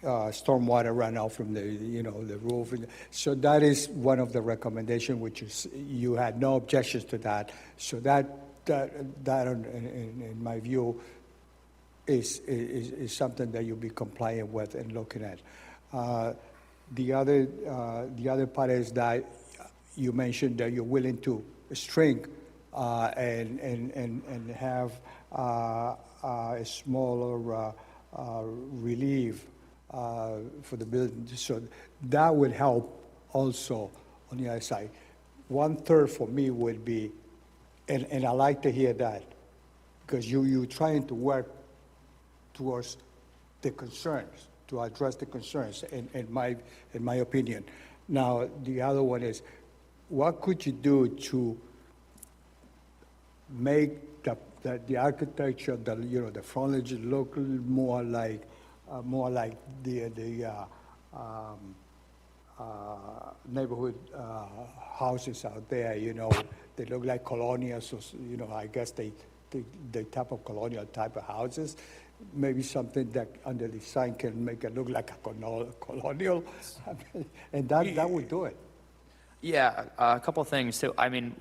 stormwater runoff from the roof. So that is one of the recommendations, which is you had no objections to that. So that in my view is something that you'll be compliant with and looking at. The other part is that you mentioned that you're willing to shrink and have a smaller relief for the building. So that would help also on the other side. 1/3 for me would be, and I like to hear that, because you're trying to work towards the concerns, to address the concerns, in my opinion. Now, the other one is, what could you do to make the architecture, the frontage look more like the neighborhood houses out there, they look like colonial, so, I guess the type of colonial type of houses, maybe something that under the sign can make it look like a colonial, and that would do it. Yeah, a couple of things. So, I mean,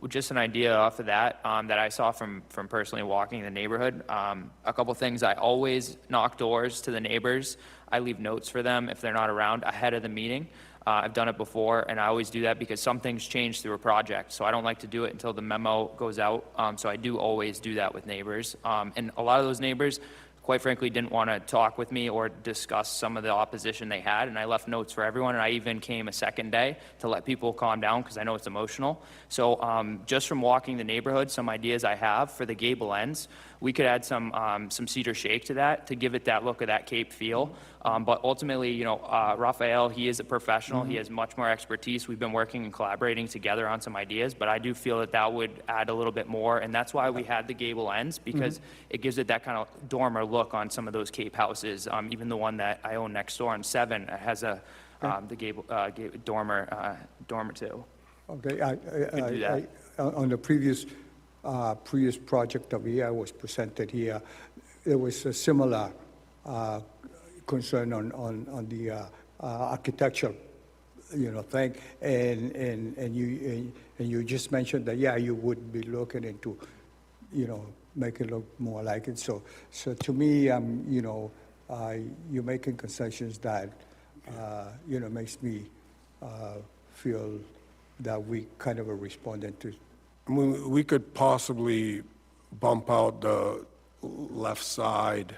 just an idea off of that that I saw from personally walking the neighborhood. A couple of things. I always knock doors to the neighbors. I leave notes for them if they're not around ahead of the meeting. I've done it before, and I always do that because some things change through a project. So I don't like to do it until the memo goes out. So I do always do that with neighbors. And a lot of those neighbors, quite frankly, didn't want to talk with me or discuss some of the opposition they had, and I left notes for everyone, and I even came a second day to let people calm down because I know it's emotional. So just from walking the neighborhood, some ideas I have for the gable ends, we could add some cedar shake to that to give it that look of that Cape feel. But ultimately, Rafael, he is a professional. He has much more expertise. We've been working and collaborating together on some ideas, but I do feel that would add a little bit more, and that's why we had the gable ends, because it gives it that kind of dormer look on some of those Cape houses. Even the one that I own next door on 7 has the gable dormer too. Okay, Could do that. on the previous project over here was presented here, there was a similar concern on the architectural, thing, and you just mentioned that, yeah, you would be looking into, make it look more like it. So to me, you're making concessions that, makes me feel that we kind of responded to. I mean, we could possibly bump out the left side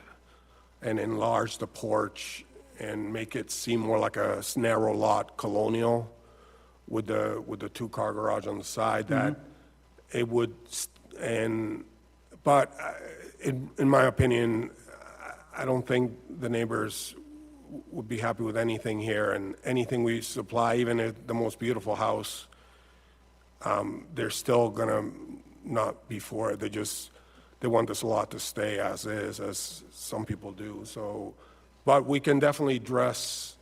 and enlarge the porch and make it seem more like a narrow lot colonial with the two-car garage on the side. That it would, but in my opinion, I don't think the neighbors would be happy with anything here, and anything we supply, even the most beautiful house, they're still gonna not be for it. They want this lot to stay as is, as some people do. So, but we can definitely dress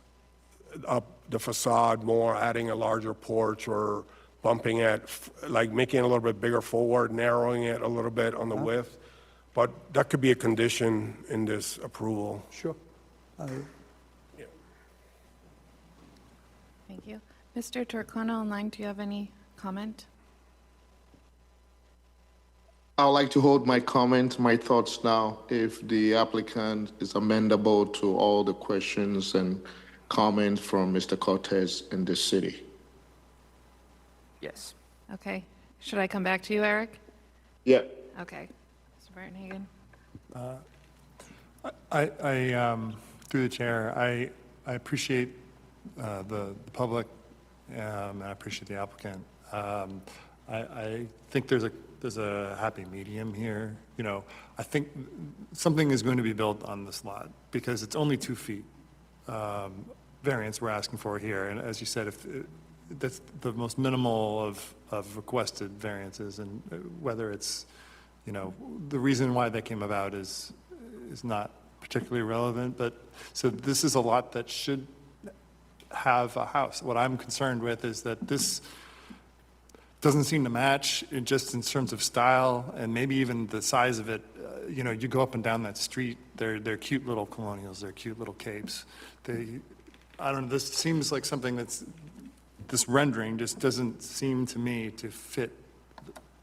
up the facade more, adding a larger porch or bumping it, like making it a little bit bigger forward, narrowing it a little bit on the width. But that could be a condition in this approval. Sure. Thank you. Mr. Turcano online, do you have any comment? I would like to hold my comment, my thoughts now, if the applicant is amendable to all the questions and comments from Mr. Cortez in this city. Yes. Okay. Should I come back to you, Eric? Yeah. Okay. Mr. Barton I through the chair, I appreciate the public, and I appreciate the applicant. I think there's a happy medium here. I think something is going to be built on this lot because it's only 2 feet variance we're asking for here. And as you said, if that's the most minimal of requested variances, and whether it's, the reason why they came about is not particularly relevant. But so this is a lot that should have a house. What I'm concerned with is that this doesn't seem to match just in terms of style and maybe even the size of it. You go up and down that street, they're cute little colonials, they're cute little capes. I don't know, this seems like something this rendering just doesn't seem to me to fit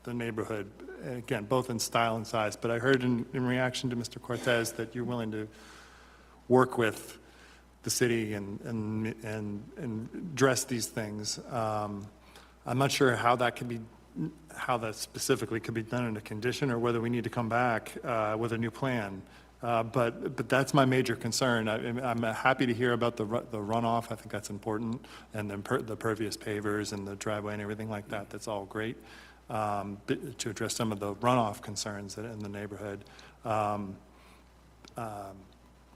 the neighborhood, again, both in style and size. But I heard in reaction to Mr. Cortez that you're willing to work with the city and address these things. I'm not sure how that specifically could be done in a condition, or whether we need to come back with a new plan. But that's my major concern. I'm happy to hear about the runoff. I think that's important, and then the pervious pavers and the driveway and everything like that. That's all great, but to address some of the runoff concerns in the neighborhood. But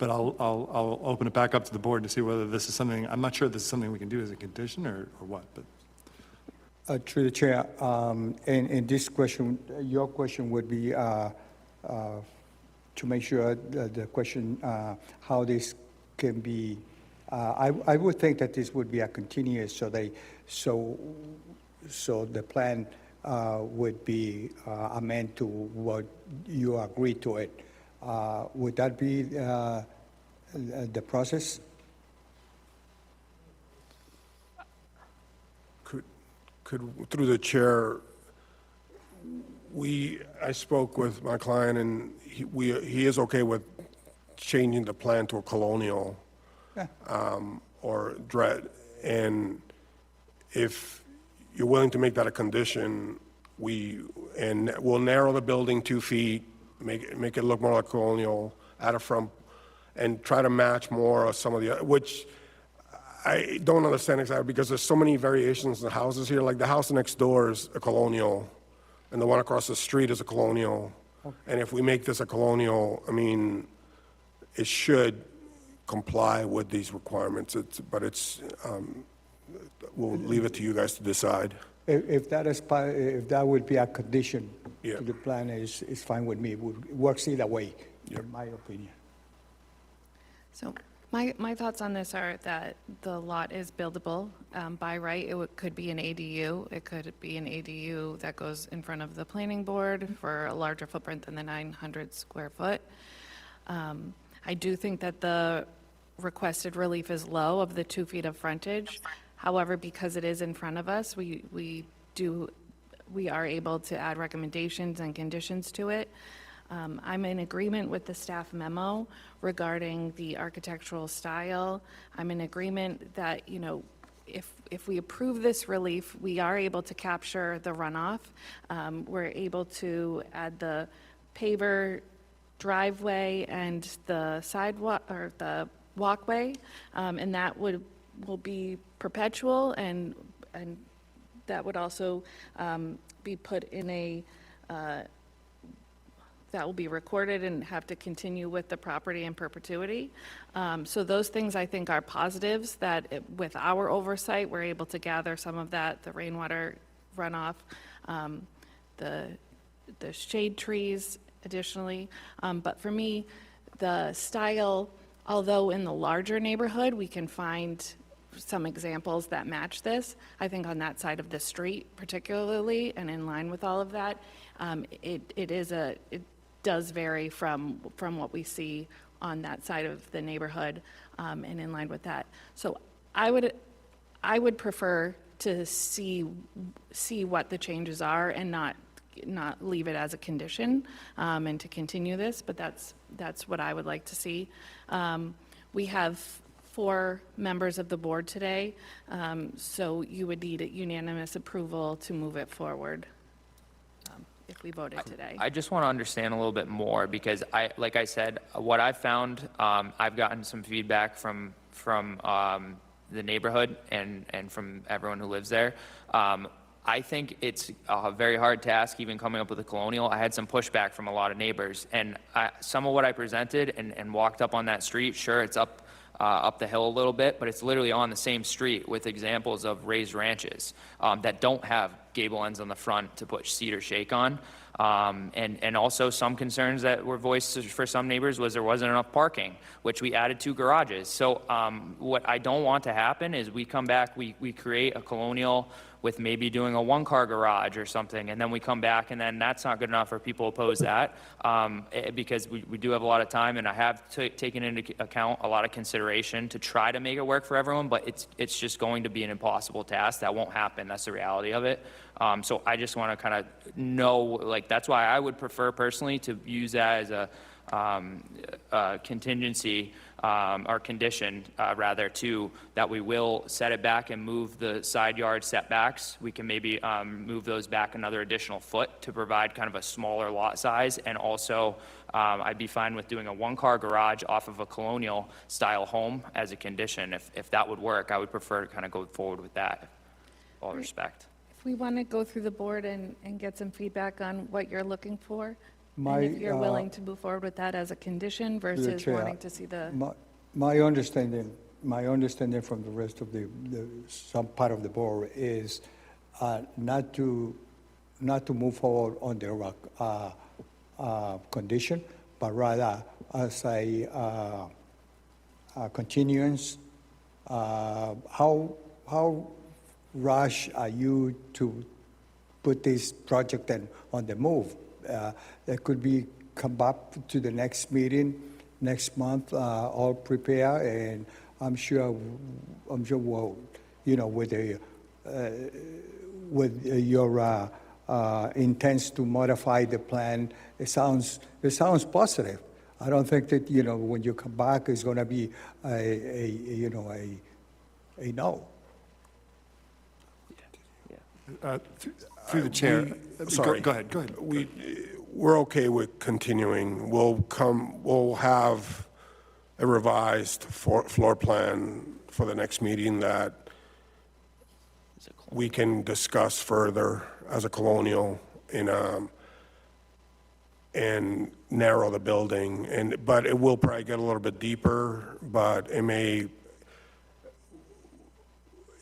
I'll open it back up to the board to see whether this is something, I'm not sure this is something we can do as a condition or what, but. Through the chair, and this question, your question would be to make sure the question, how this can be, I would think that this would be a continuous, so the plan would be amend to what you agree to it. Would that be the process? Could, through the chair, I spoke with my client, and he is okay with changing the plan to a colonial or dread. And if you're willing to make that a condition, we'll narrow the building 2 feet, make it look more like colonial, add a front, and try to match more of some of the, which I don't understand exactly, because there's so many variations in the houses here. Like the house next door is a colonial, and the one across the street is a colonial. Okay. And if we make this a colonial, I mean, it should comply with these requirements. We'll leave it to you guys to decide. If that would be a condition to the plan, is fine with me. It works either way, in my opinion. So my thoughts on this are that the lot is buildable by right. Could be an ADU. It could be an ADU that goes in front of the planning board for a larger footprint than the 900 square foot. I do think that the requested relief is low of the 2 feet of frontage. However, because it is in front of us, we are able to add recommendations and conditions to it. I'm in agreement with the staff memo regarding the architectural style. I'm in agreement that, if we approve this relief, we are able to capture the runoff. We're able to add the paver driveway and the sidewalk or the walkway, and that will be perpetual, and that would also be put in a that will be recorded and have to continue with the property in perpetuity. So those things I think are positives that with our oversight, we're able to gather some of that, the rainwater runoff, the shade trees additionally. But for me, the style, although in the larger neighborhood, we can find some examples that match this, I think on that side of the street particularly, and in line with all of that, it does vary from what we see on that side of the neighborhood, and in line with that. So I would prefer to see what the changes are and not leave it as a condition, and to continue this, but that's what I would like to see. We have 4 members of the board today, so you would need unanimous approval to move it forward. If we voted today. I just want to understand a little bit more, because like I said, what I've found, I've gotten some feedback from the neighborhood and from everyone who lives there. I think it's a very hard task even coming up with a colonial. I had some pushback from a lot of neighbors, and some of what I presented and walked up on that street, sure, it's up the hill a little bit, but it's literally on the same street with examples of raised ranches that don't have gable ends on the front to put cedar shake on. And also some concerns that were voiced for some neighbors was there wasn't enough parking, which we added 2 garages. So what I don't want to happen is we come back, we create a colonial with maybe doing a 1-car garage or something, and then we come back, and then that's not good enough for people to oppose that, because we do have a lot of time, and I have taken into account a lot of consideration to try to make it work for everyone, but it's just going to be an impossible task. That won't happen. That's the reality of it. So I just want to kind of know, like, that's why I would prefer personally to use that as contingency, or condition, rather, to that we will set it back and move the side yard setbacks. We can maybe move those back another additional foot to provide kind of a smaller lot size. And also, I'd be fine with doing a one-car garage off of a colonial-style home as a condition. If that would work, I would prefer to kind of go forward with that, all respect. If we want to go through the board and get some feedback on what you're looking for, My, and if you're willing to move forward with that as a condition versus Chair, wanting to see the, My understanding from the rest of some part of the board is not to move forward on the condition, but rather as a continuance. How rush are you to put this project on the move? That could be come up to the next meeting next month, all prepare, and I'm sure we'll, with your intents to modify the plan, it sounds positive. I don't think that when you come back, it's going to be a no. Through the chair. Sorry. Go ahead. We're okay with continuing. We'll have a revised floor plan for the next meeting that we can discuss further as a colonial and narrow the building. But it will probably get a little bit deeper, but it may,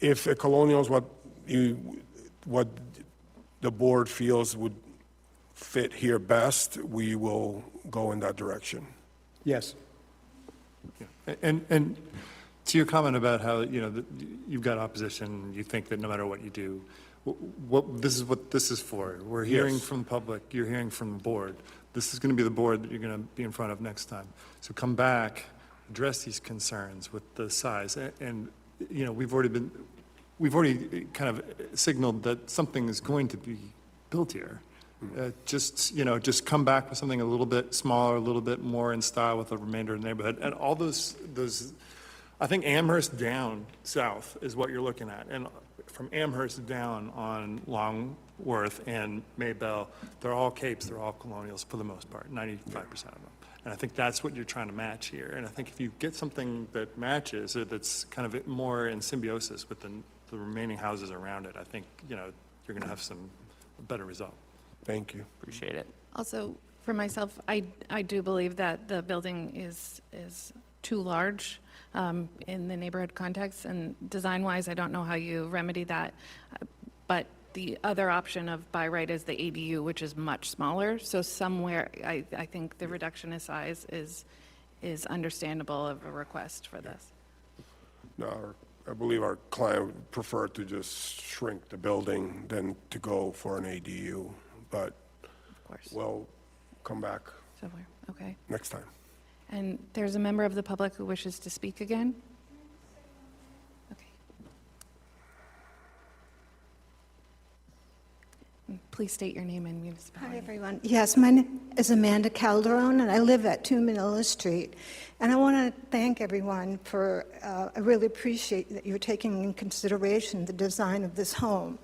if the colonial is what the board feels would fit here best, we will go in that direction. Yes. And to your comment about how, you've got opposition, you think that no matter what you do, this is what this is for. We're hearing from the public, you're hearing from the board. This is going to be the board that you're going to be in front of next time. So come back, address these concerns with the size. And we've already kind of signaled that something is going to be built here. Just come back with something a little bit smaller, a little bit more in style with the remainder of the neighborhood. And all those, I think Amherst down south is what you're looking at. And from Amherst down on Longworth and Maybell, they're all capes, they're all colonials for the most part, 95% of them. And I think that's what you're trying to match here. And I think if you get something that matches, or that's kind of more in symbiosis with the remaining houses around it, I think, you're going to have a better result. Thank you. Appreciate it. also, for myself, I do believe that the building is too large in the neighborhood context, and design-wise, I don't know how you remedy that. But the other option of by right is the ADU, which is much smaller. So somewhere, I think the reduction in size is understandable of a request for this. No, I believe our client would prefer to just shrink the building than to go for an ADU, but Of course. we'll come back Somewhere, okay. next time. And there's a member of the public who wishes to speak again? Okay. Please state your name and municipality. Hi, everyone. Yes, my name is Amanda Calderon, and I live at 2 Manila Street. And I want to thank everyone for, I really appreciate that you're taking in consideration the design of this home.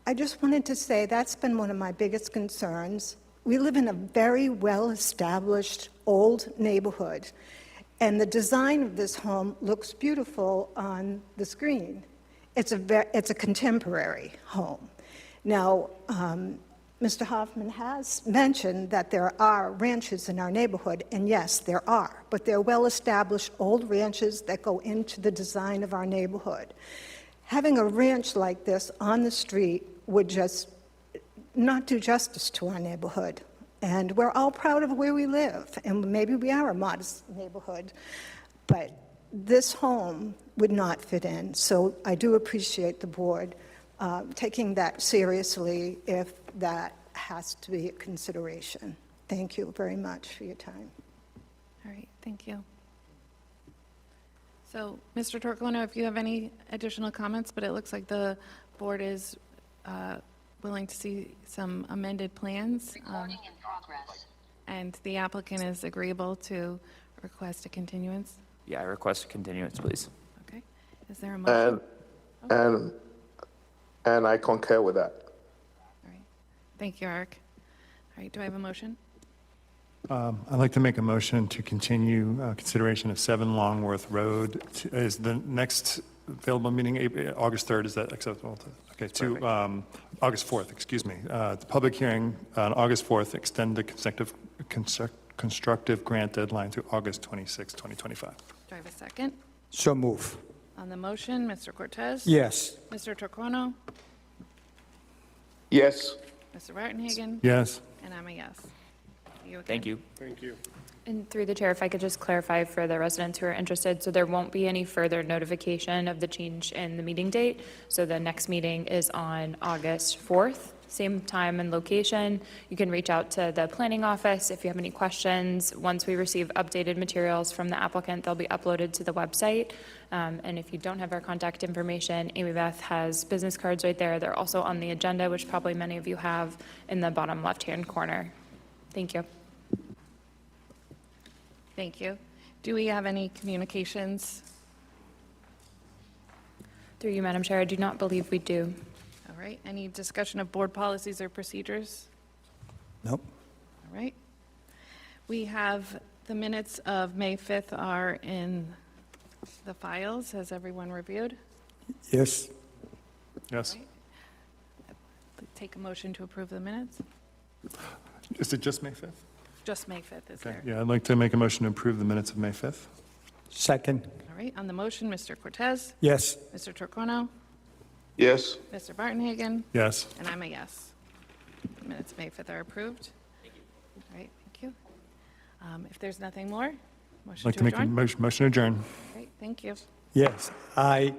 I just wanted to say that's been one of my biggest concerns. We live in a very well-established old neighborhood, and the design of this home looks beautiful on the screen. It's a contemporary home. Now, Mr. Hoffman has mentioned that there are ranches in our neighborhood, and yes, there are, but they're well-established old ranches that go into the design of our neighborhood. Having a ranch like this on the street would just not do justice to our neighborhood. And we're all proud of where we live, and maybe we are a modest neighborhood, but this home would not fit in. So I do appreciate the board taking that seriously if that has to be a consideration. Thank you very much for your time. All right, thank you. So, Mr. Torcolino, if you have any additional comments, but it looks like the board is willing to see some amended plans. And the applicant is agreeable to request a continuance? Yeah, I request a continuance, please. Okay. Is there a motion? And I concur with that. All right. Thank you, Eric. All right, do I have a motion? I'd like to make a motion to continue consideration of 7 Longworth Road. Is the next available meeting August 3rd? Is that acceptable? Okay, to August 4th, excuse me. The public hearing on August 4th, extend the constructive grant deadline to August 26, 2025. Do I have a second? So move. On the motion, Mr. Cortez? Yes. Mr. Turcono? Yes. Mr. Bartonhagen? Yes. And I'm a yes. You again. Thank you. Thank you. And through the chair, if I could just clarify for the residents who are interested, so there won't be any further notification of the change in the meeting date. So the next meeting is on August 4th, same time and location. You can reach out to the planning office if you have any questions. Once we receive updated materials from the applicant, they'll be uploaded to the website. And if you don't have our contact information, Amy Beth has business cards right there. They're also on the agenda, which probably many of you have in the bottom left-hand corner. Thank you. Thank you. Do we have any communications? Through you, Madam Chair, I do not believe we do. All right, any discussion of board policies or procedures? Nope. All right. We have the minutes of May 5th are in the files. Has everyone reviewed? Yes. Yes. Take a motion to approve the minutes? Is it just May 5th? Just May 5th, is Okay. there? Yeah, I'd like to make a motion to approve the minutes of May 5th. Second. All right, on the motion, Mr. Cortez? Yes. Mr. Turcono? Yes. Mr. Bartonhagen? Yes. And I'm a yes. The minutes of May 5th are approved. Thank you. All right, thank you. If there's nothing more, I'd motion like to to make a adjourn? motion to adjourn. Great, thank you. Yes. I